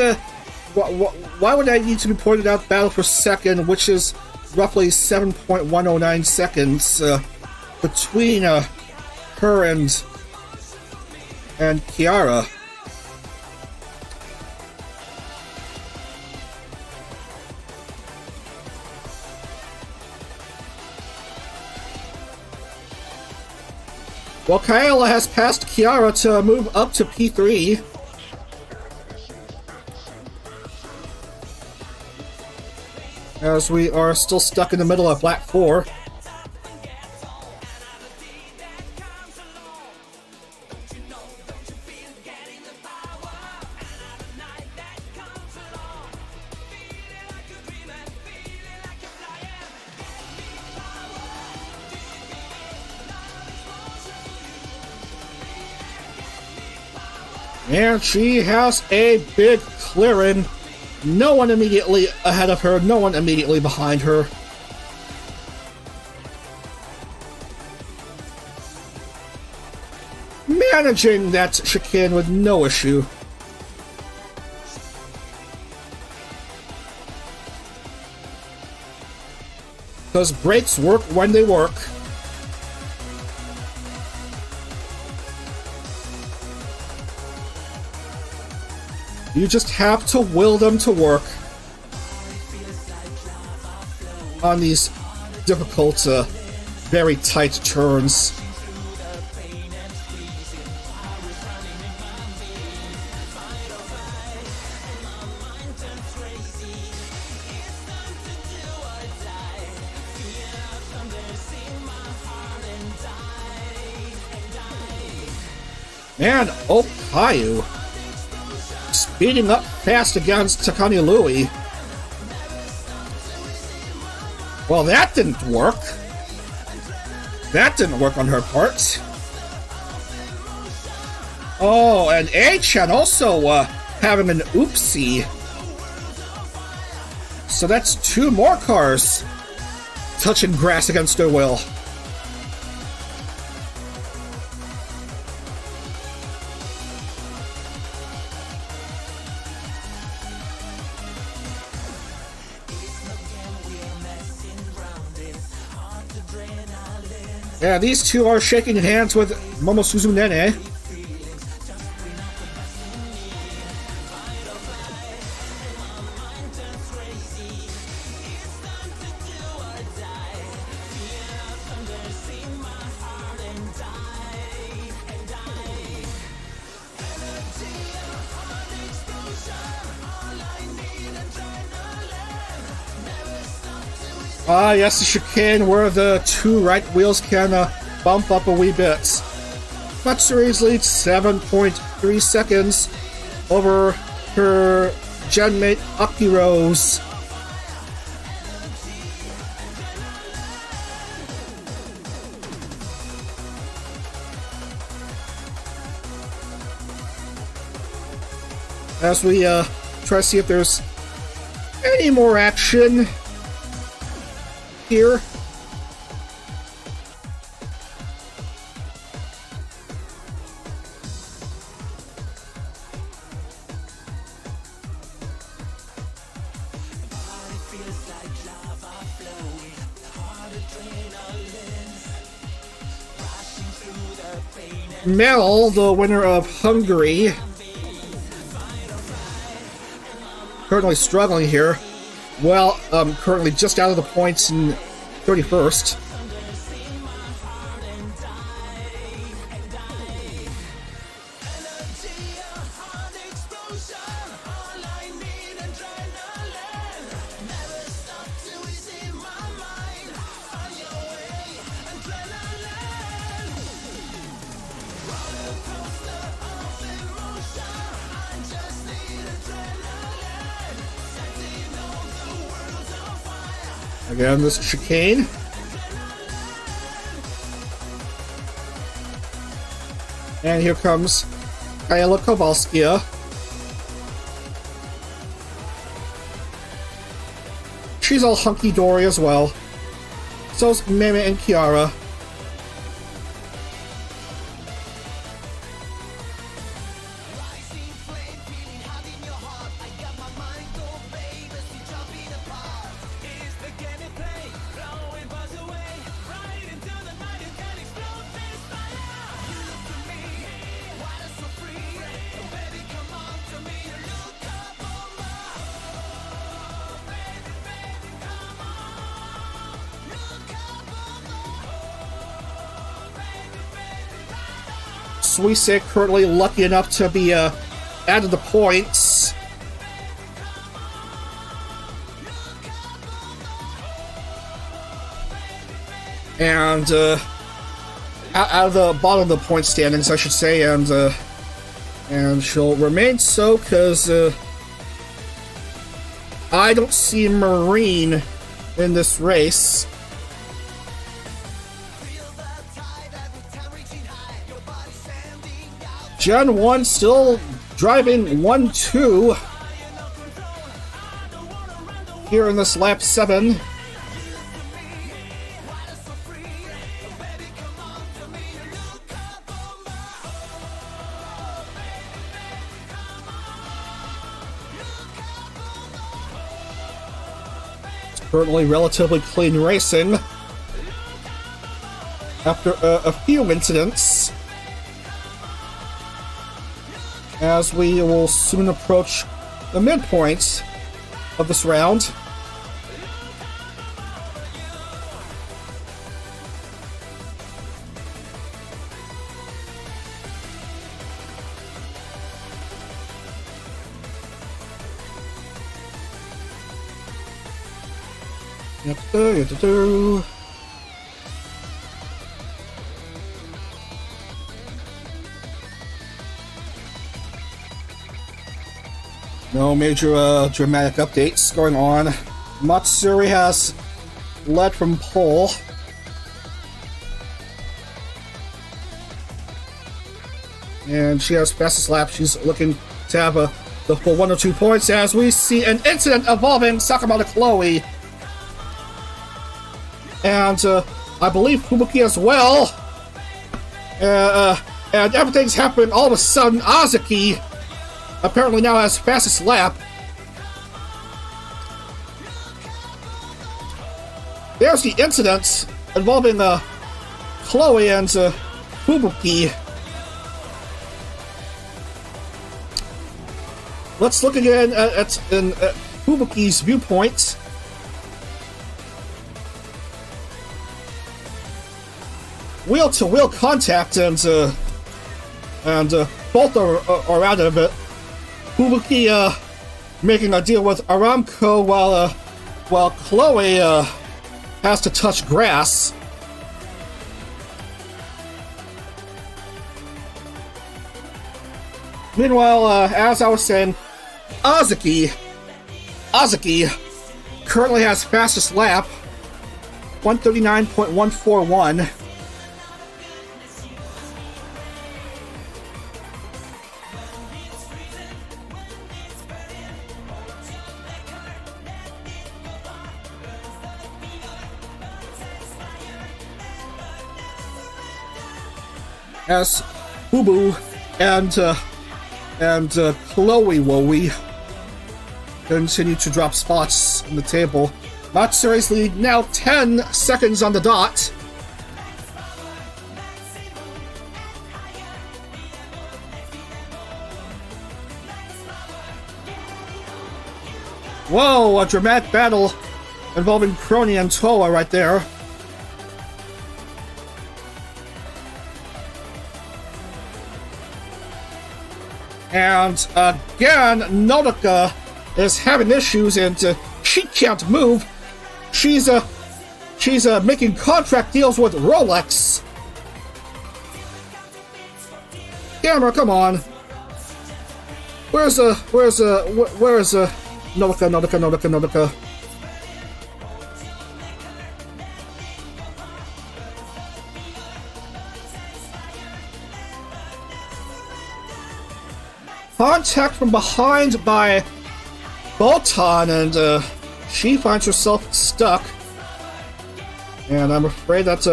[SPEAKER 1] I need to be pointed out battle for second, which is roughly 7.109 seconds between her and Kiara? Well, Kayla has passed Kiara to move up to P3. As we are still stuck in the middle of Black 4. And she has a big clearing. No one immediately ahead of her, no one immediately behind her. Managing that chicane with no issue. Because brakes work when they work. You just have to will them to work on these difficult, very tight turns. And Okayu speeding up fast against Takani Louie. Well, that didn't work. That didn't work on her part. Oh, and A-chan also having an oopsie. So that's two more cars touching grass against their will. Yeah, these two are shaking hands with Momosuzu Nene. Ah, yes, the chicane where the two right wheels can bump up a wee bit. Matsuri's leads 7.3 seconds over her genmate Akirose. As we try to see if there's any more action here. Mel, the winner of Hungary, currently struggling here. Well, currently just out of the points in 31st. Again, this chicane. And here comes Kayla Kowalska. She's all hunky-dory as well. So's Meme and Kiara. Suisse currently lucky enough to be added the points. And out of the bottom of the point standings, I should say, and she'll remain so because I don't see Reine in this race. Gen 1 still driving 1-2 here in this lap 7. It's currently relatively clean racing after a few incidents, as we will soon approach the midpoint of this round. No major dramatic updates going on. Matsuri has led from pole. And she has fastest lap. She's looking to have the full 102 points as we see an incident involving Sakamoto Chloe. And I believe Fubuki as well. And everything's happening all of a sudden. Azuki apparently now has fastest lap. There's the incident involving Chloe and Fubuki. Let's look again at Fubuki's viewpoint. Wheel-to-wheel contact, and both are out of it. Fubuki making a deal with Aramco while Chloe has to touch grass. Meanwhile, as I was saying, Azuki currently has fastest lap, 139.141. As Fubu and Chloe Wowie continue to drop spots in the table. Matsuri's lead now 10 seconds on the dot. Whoa, a dramatic battle involving Crony and Toa right there. And again, Nautica is having issues and she can't move. She's making contract deals with Rolex. Camera, come on. Where's Nautica? Contact from behind by Bolton, and she finds herself stuck. And I'm afraid that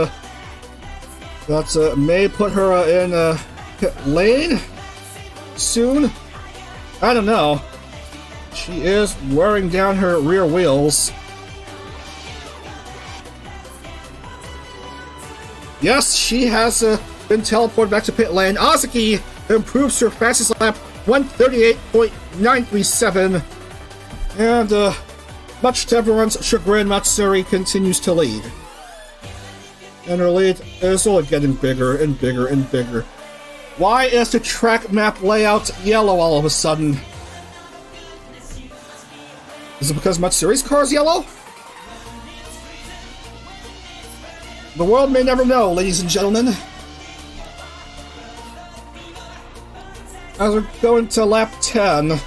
[SPEAKER 1] may put her in pit lane soon. I don't know. She is wearing down her rear wheels. Yes, she has been teleported back to pit lane. Azuki improves her fastest lap 138.937. And much to everyone's chagrin, Matsuri continues to lead. And her lead is only getting bigger and bigger and bigger. Why is the track map layout yellow all of a sudden? Is it because Matsuri's car is yellow? The world may never know, ladies and gentlemen. As we're going to lap 10.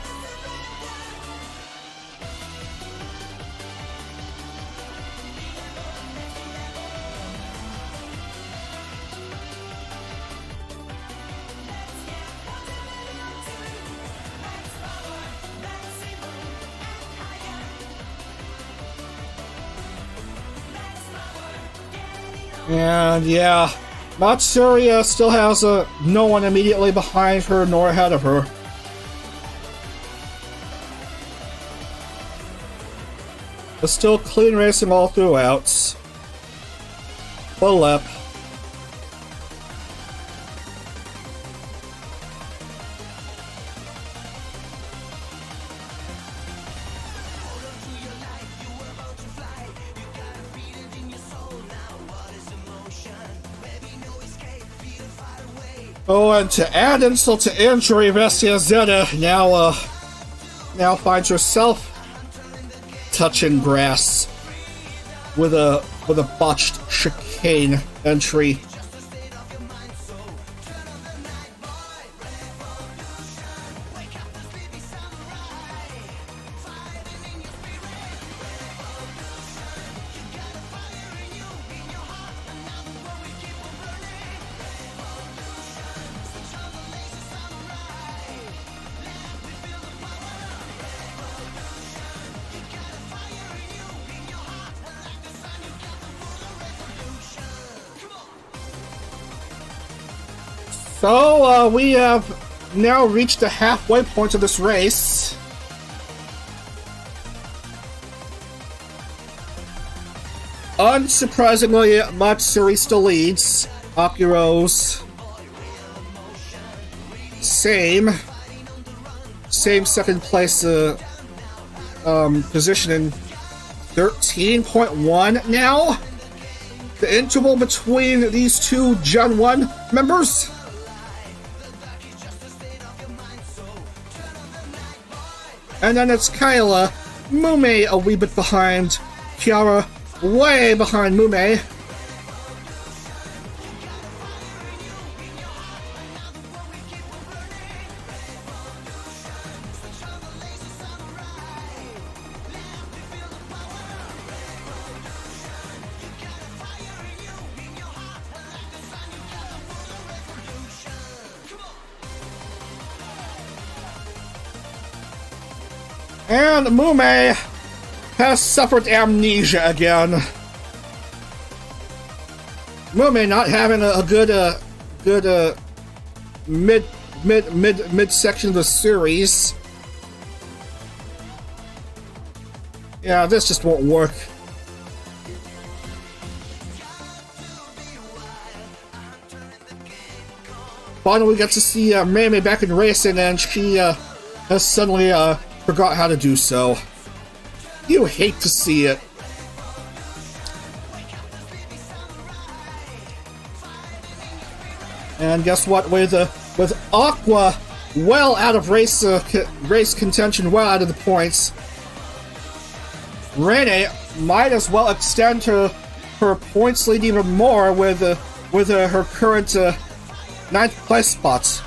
[SPEAKER 1] And yeah, Matsuri still has no one immediately behind her nor ahead of her. But still clean racing all throughout. Full lap. Oh, and to add insult to injury, Vestia Zeta now finds herself touching grass with a botched chicane entry. So, we have now reached the halfway point of this race. Unsurprisingly, Matsuri still leads. Akuro's same second place position in 13.1 now. The interval between these two Gen 1 members. And then it's Kyla, Mume a wee bit behind, Kiara way behind Mume. And Mume has suffered amnesia again. Mume not having a good mid section of the series. Yeah, this just won't work. Finally, we get to see Meme back in racing, and she has suddenly forgot how to do so. You hate to see it. And guess what? With Aqua well out of race contention, well out of the points, Reine might as well extend her points lead even more with her current 9th place spots.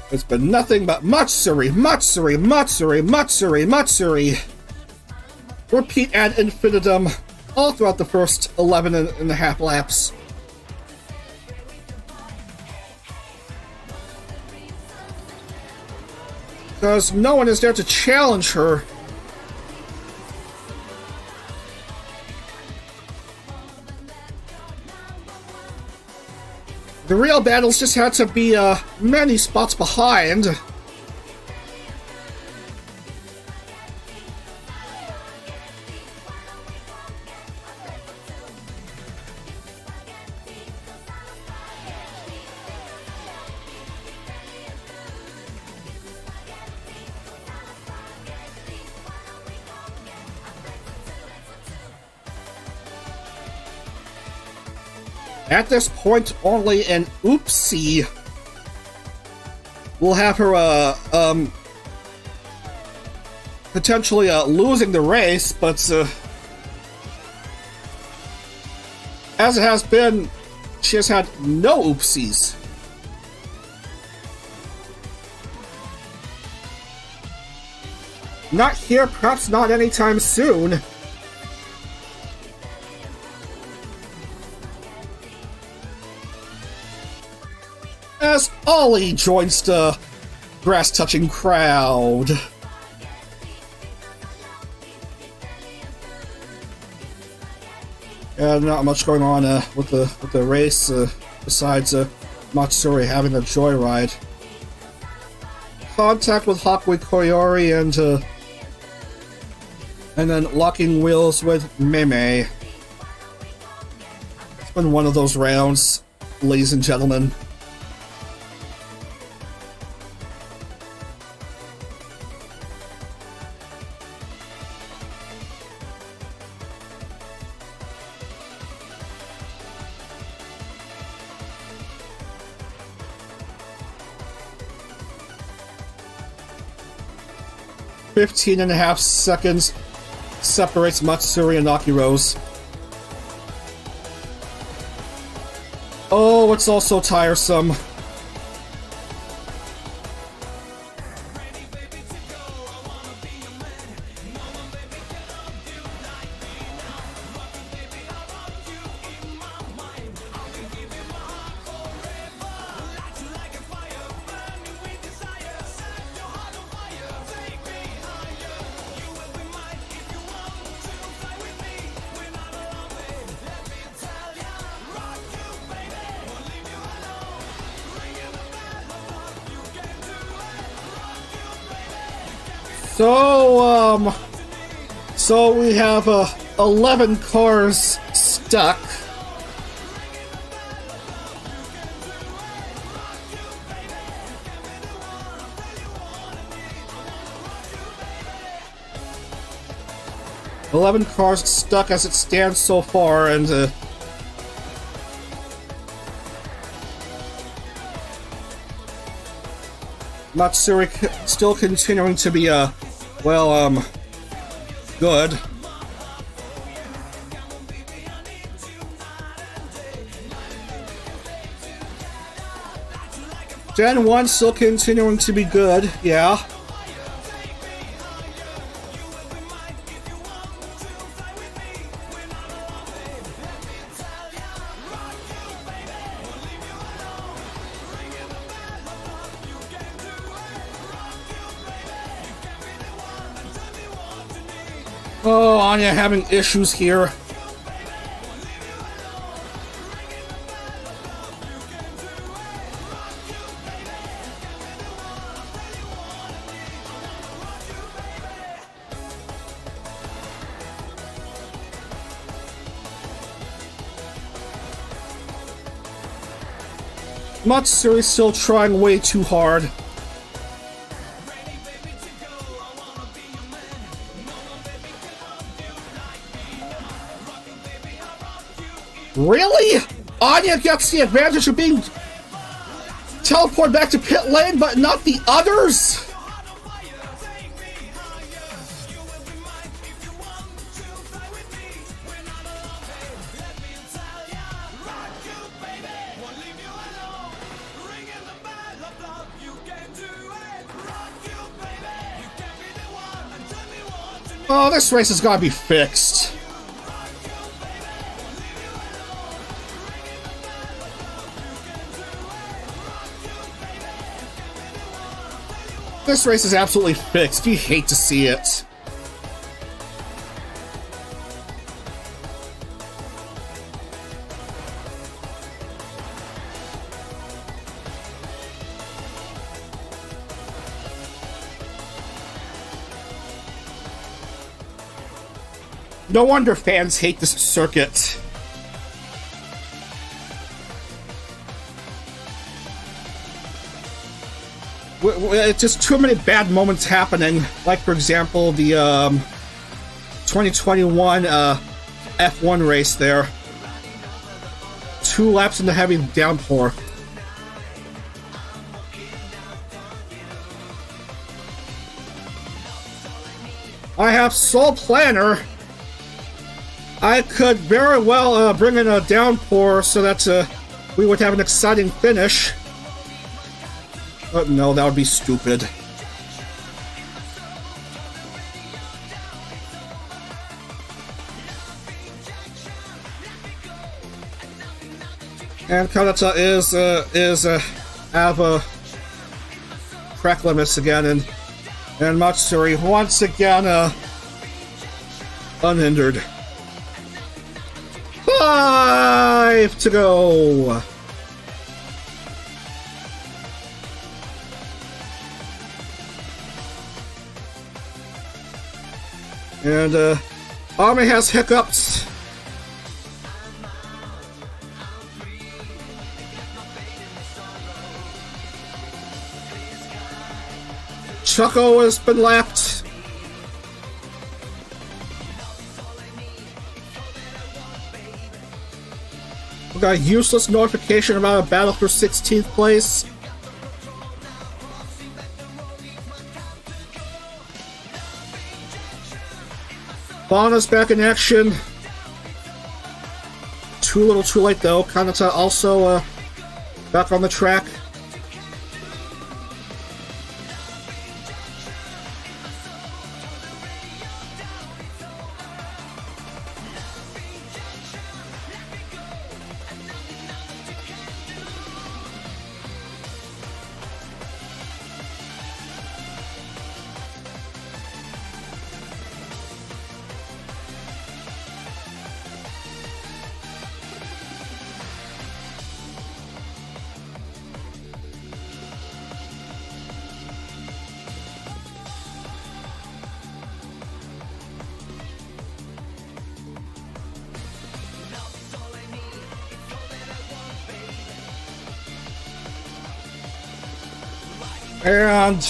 [SPEAKER 1] It's been nothing but Matsuri, Matsuri, Matsuri, Matsuri, Matsuri. Repeat ad infinitum all throughout the first 11 and a half laps. Because no one is there to challenge her. The real battles just had to be many spots behind. At this point, only an oopsie will have her, potentially, losing the race, but, as it has been, she has had no oopsies. Not here, perhaps not anytime soon. As Ollie joins the grass-touching crowd. Not much going on with the race besides Matsuri having a joyride. Contact with Hakui Koyori and then locking wheels with Meme. It's been one of those rounds, ladies and gentlemen. Fifteen and a half seconds separates Matsuri and Akiro's. Oh, it's also tiresome. So we have 11 cars stuck. Eleven cars stuck as it stands so far, and Matsuri still continuing to be good. Gen 1 still continuing to be good, yeah. Oh, Anya having issues here. Matsuri's still trying way too hard. Really? Anya gets the advantage of being teleported back to pit lane, but not the others? Oh, this race has got to be fixed. This race is absolutely fixed. You hate to see it. No wonder fans hate this circuit. It's just too many bad moments happening. Like, for example, the 2021 F1 race there. 2 laps into heavy downpour. I have Soul Planner. I could very well bring in a downpour so that we would have an exciting finish. But no, that would be stupid. And Kanata is out of track limits again, and Matsuri once again unhindered. 5 to go. And Ami has hiccups. Choco has been lapped. We got a useless notification about a battle for 16th place. Fauna's back in action. Too little too late though. Kanata also back on the track. And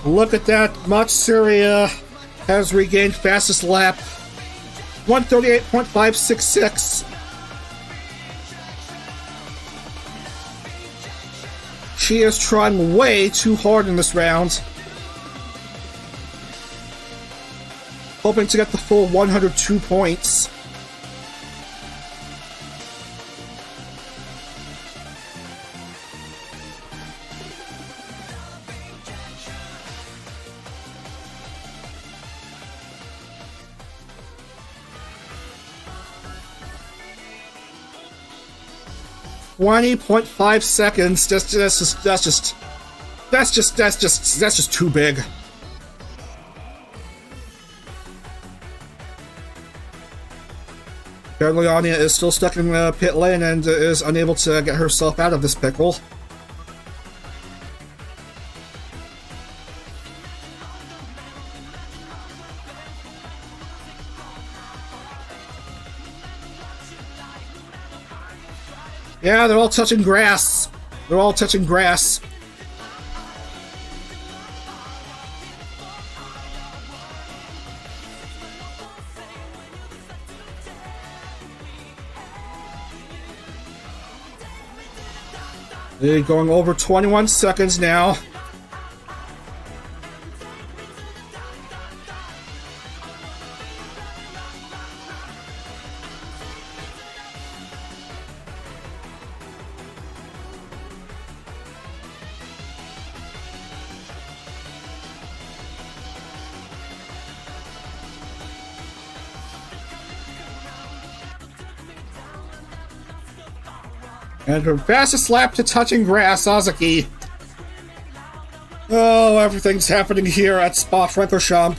[SPEAKER 1] look at that, Matsuri has regained fastest lap, 138.566. She is trying way too hard in this round, hoping to get the full 102 points. .5 seconds. That's just too big. Apparently, Anya is still stuck in the pit lane and is unable to get herself out of this pickle. Yeah, they're all touching grass. They're all touching grass. They're going over 21 seconds now. And her fastest lap to touching grass, Ozaki. Oh, everything's happening here at Spa-Francorchamps.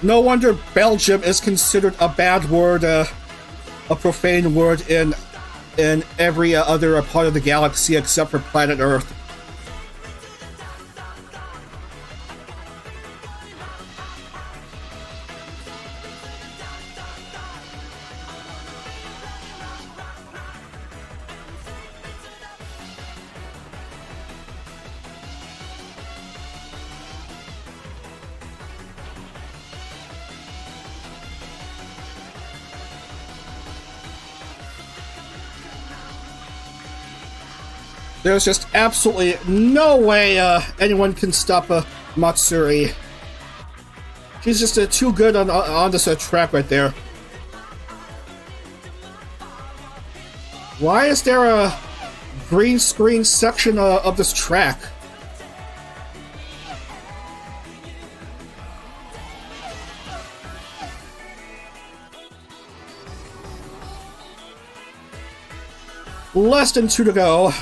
[SPEAKER 1] No wonder Belgium is considered a bad word, a profane word in every other part of the galaxy except for planet Earth. There's just absolutely no way anyone can stop Matsuri. She's just too good on this track right there. Why is there a green screen section of this track? Less than 2 to go.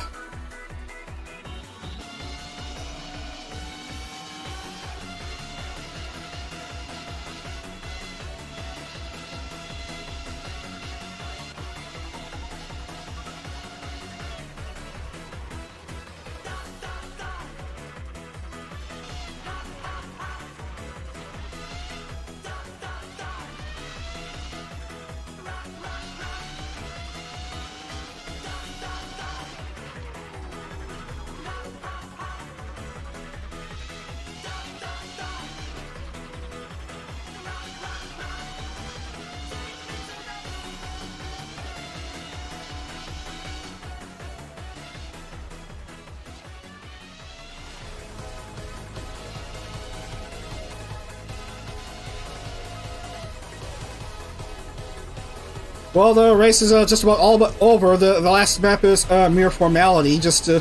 [SPEAKER 1] Well, the race is just about all but over. The last map is mere formality. Just a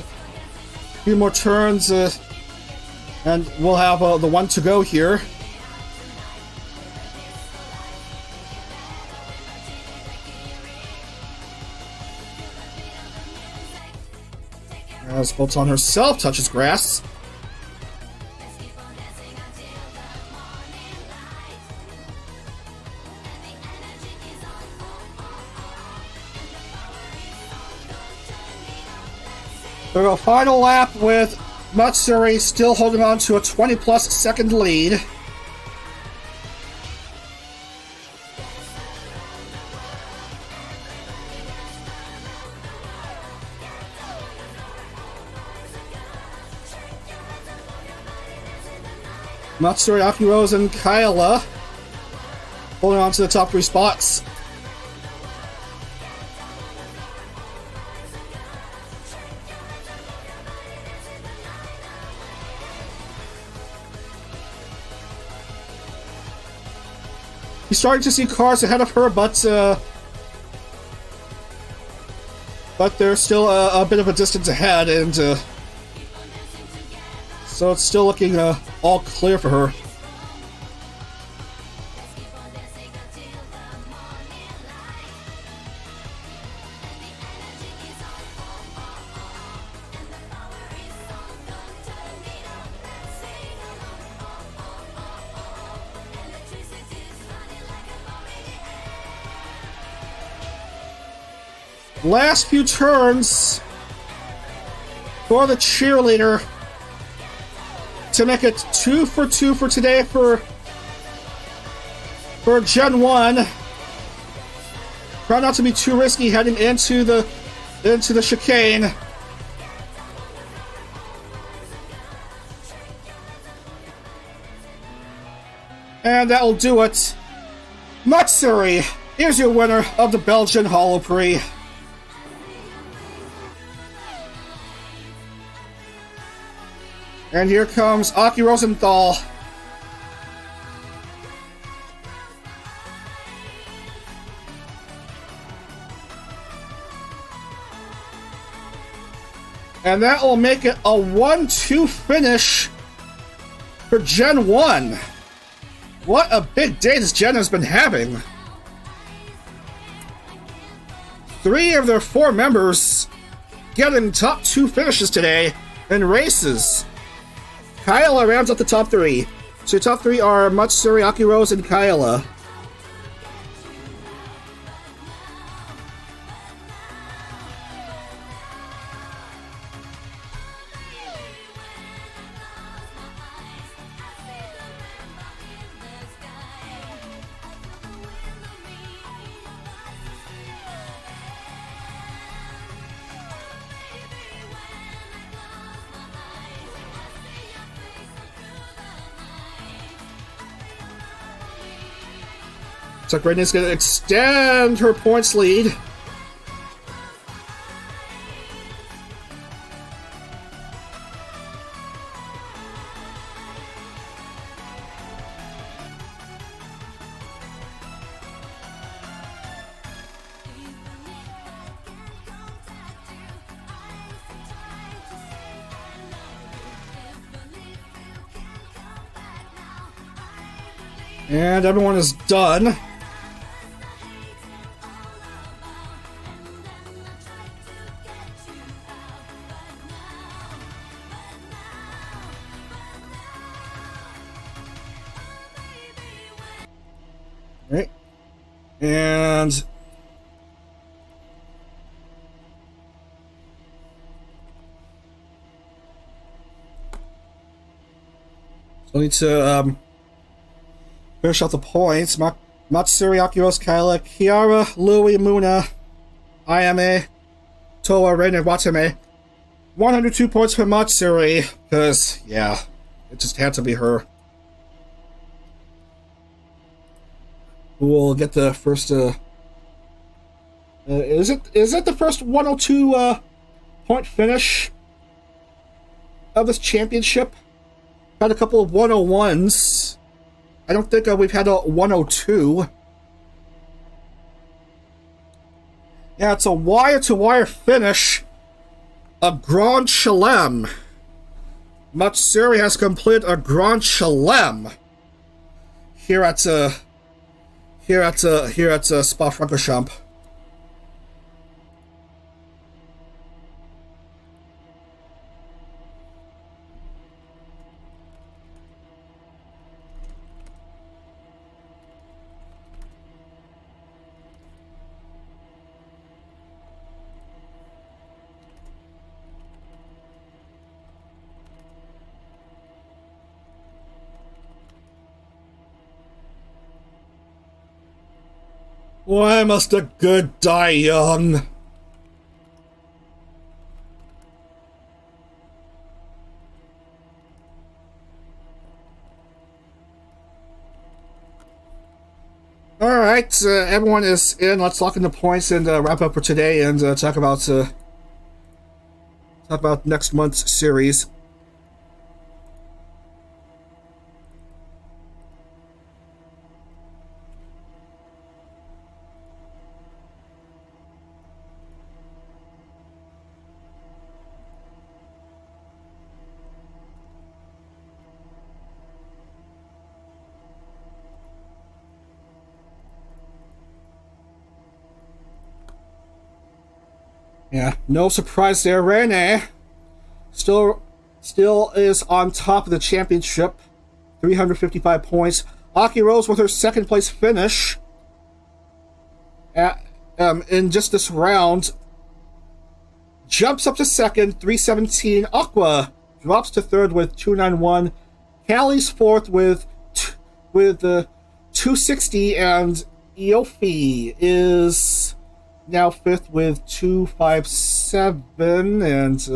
[SPEAKER 1] few more turns, and we'll have the one to go here. As Bolton herself touches grass. So a final lap with Matsuri still holding on to a 20-plus second lead. Matsuri, Akirose, and Kyla holding on to the top 3 spots. He's starting to see cars ahead of her, but there's still a bit of a distance ahead, and so it's still looking all clear for her. Last few turns. for the cheerleader to make it 2 for 2 for today for Gen 1. Try not to be too risky heading into the chicane. And that'll do it. Matsuri is your winner of the Belgian Holo Prix. And here comes Aki Rosenthal. And that will make it a 1-2 finish for Gen 1. What a big day this Gen has been having. 3 of their 4 members getting top 2 finishes today in races. Kyla rounds up the top 3. So your top 3 are Matsuri, Aki Rose, and Kyla. So Reine is going to extend her points lead. And everyone is done. Right. And so I need to finish out the points. Matsuri, Akiros, Kyla, Kiara, Louie, Muna, Ayame, Toa, Reine, Watame. 102 points for Matsuri, because, yeah, it just had to be her. Who will get the first, is it the first 102, point finish of this championship? Had a couple of 101s. I don't think we've had a 102. Yeah, it's a wire-to-wire finish. A Grand Chelem. Matsuri has completed a Grand Chelem here at Spa-Francorchamps. Why must the good die young? Alright, everyone is in. Let's lock in the points and wrap up for today and talk about next month's series. Yeah, no surprise there. Reine still is on top of the championship, 355 points. Aki Rose with her second place finish in just this round. jumps up to second, 317. Aqua drops to third with 291. Callie's fourth with 260, and Iofi is now fifth with 257, and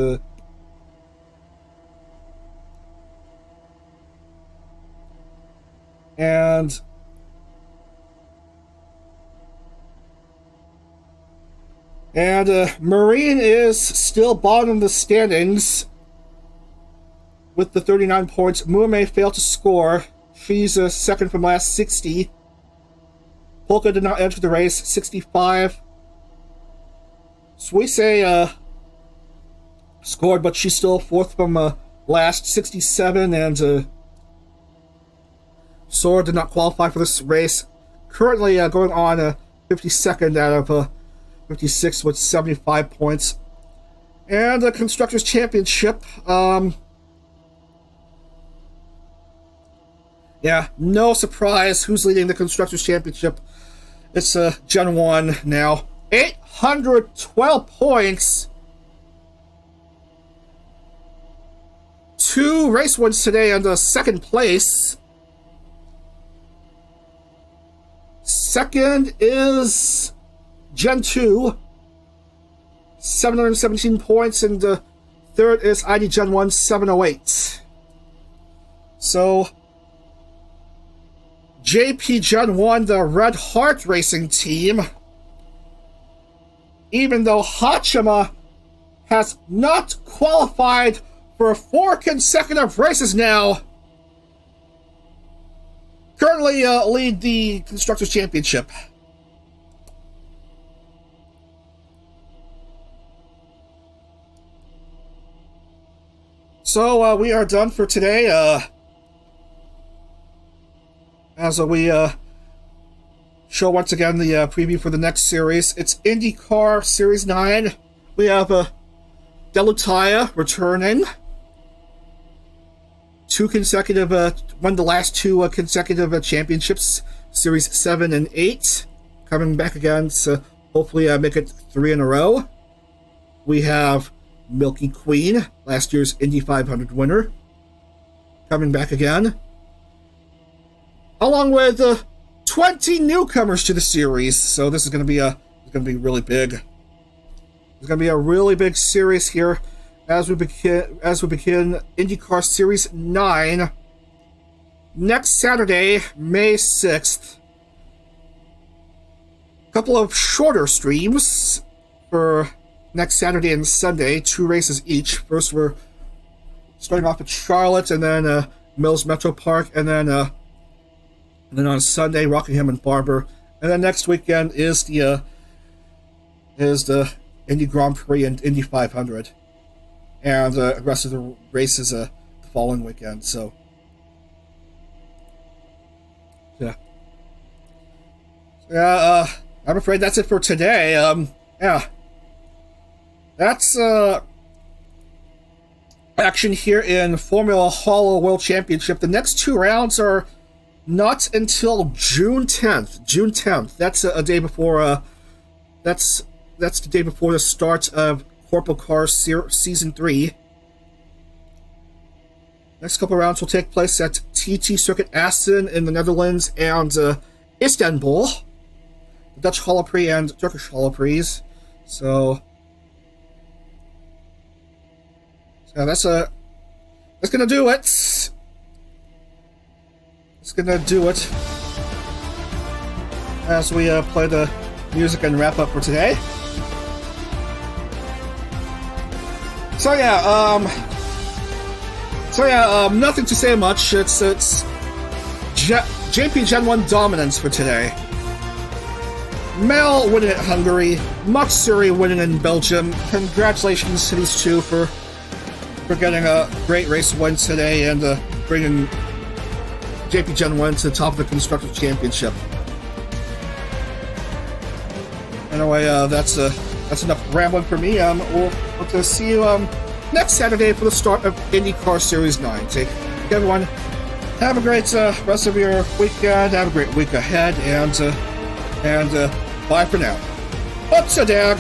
[SPEAKER 1] Reine is still bottom of the standings with the 39 points. Muame failed to score. She's second from last, 60. Polka did not enter the race, 65. Suisse scored, but she's still fourth from last, 67. And Sora did not qualify for this race. Currently going on 52nd out of 56 with 75 points. And the Constructors Championship. Yeah, no surprise who's leading the Constructors Championship. It's Gen 1 now. 812 points. 2 race wins today and second place. Second is Gen 2. 717 points. And third is ID Gen 1, 708. So JP Gen 1, the Red Heart Racing team, even though Hachima has not qualified for 4 consecutive races now, currently lead the Constructors Championship. So we are done for today. As we show once again the preview for the next series. It's IndyCar Series 9. We have Delutaya returning. 2 consecutive, won the last 2 consecutive championships, Series 7 and 8. Coming back again to hopefully make it 3 in a row. We have Milky Queen, last year's Indy 500 winner, coming back again, along with 20 newcomers to the series. So this is going to be really big. It's going to be a really big series here as we begin IndyCar Series 9 next Saturday, May 6th. A couple of shorter streams for next Saturday and Sunday, 2 races each. First, we're starting off at Charlotte, and then Mills Metro Park, and then on Sunday, Rockingham and Barber, and then next weekend is the Indy Grand Prix and Indy 500, and the rest of the races the following weekend. So, yeah, I'm afraid that's it for today. Yeah, that's action here in Formula Holo World Championship. The next 2 rounds are not until June 10th. June 10th. That's a day before. That's the day before the start of Corporal Cars Season 3. Next couple rounds will take place at TT Circuit Assen in the Netherlands and Istanbul, the Dutch Holo Prix and Turkish Holo Prix. So that's gonna do it. It's gonna do it as we play the music and wrap up for today. So nothing to say much. It's JP Gen 1 dominance for today. Mel winning at Hungary, Matsuri winning in Belgium. Congratulations to these two for getting a great race win today and bringing JP Gen 1 to the top of the Constructors Championship. Anyway, that's enough rambling for me. We'll hope to see you next Saturday for the start of IndyCar Series 9. Take care, everyone. Have a great rest of your weekend. Have a great week ahead, and bye for now. What's a dag?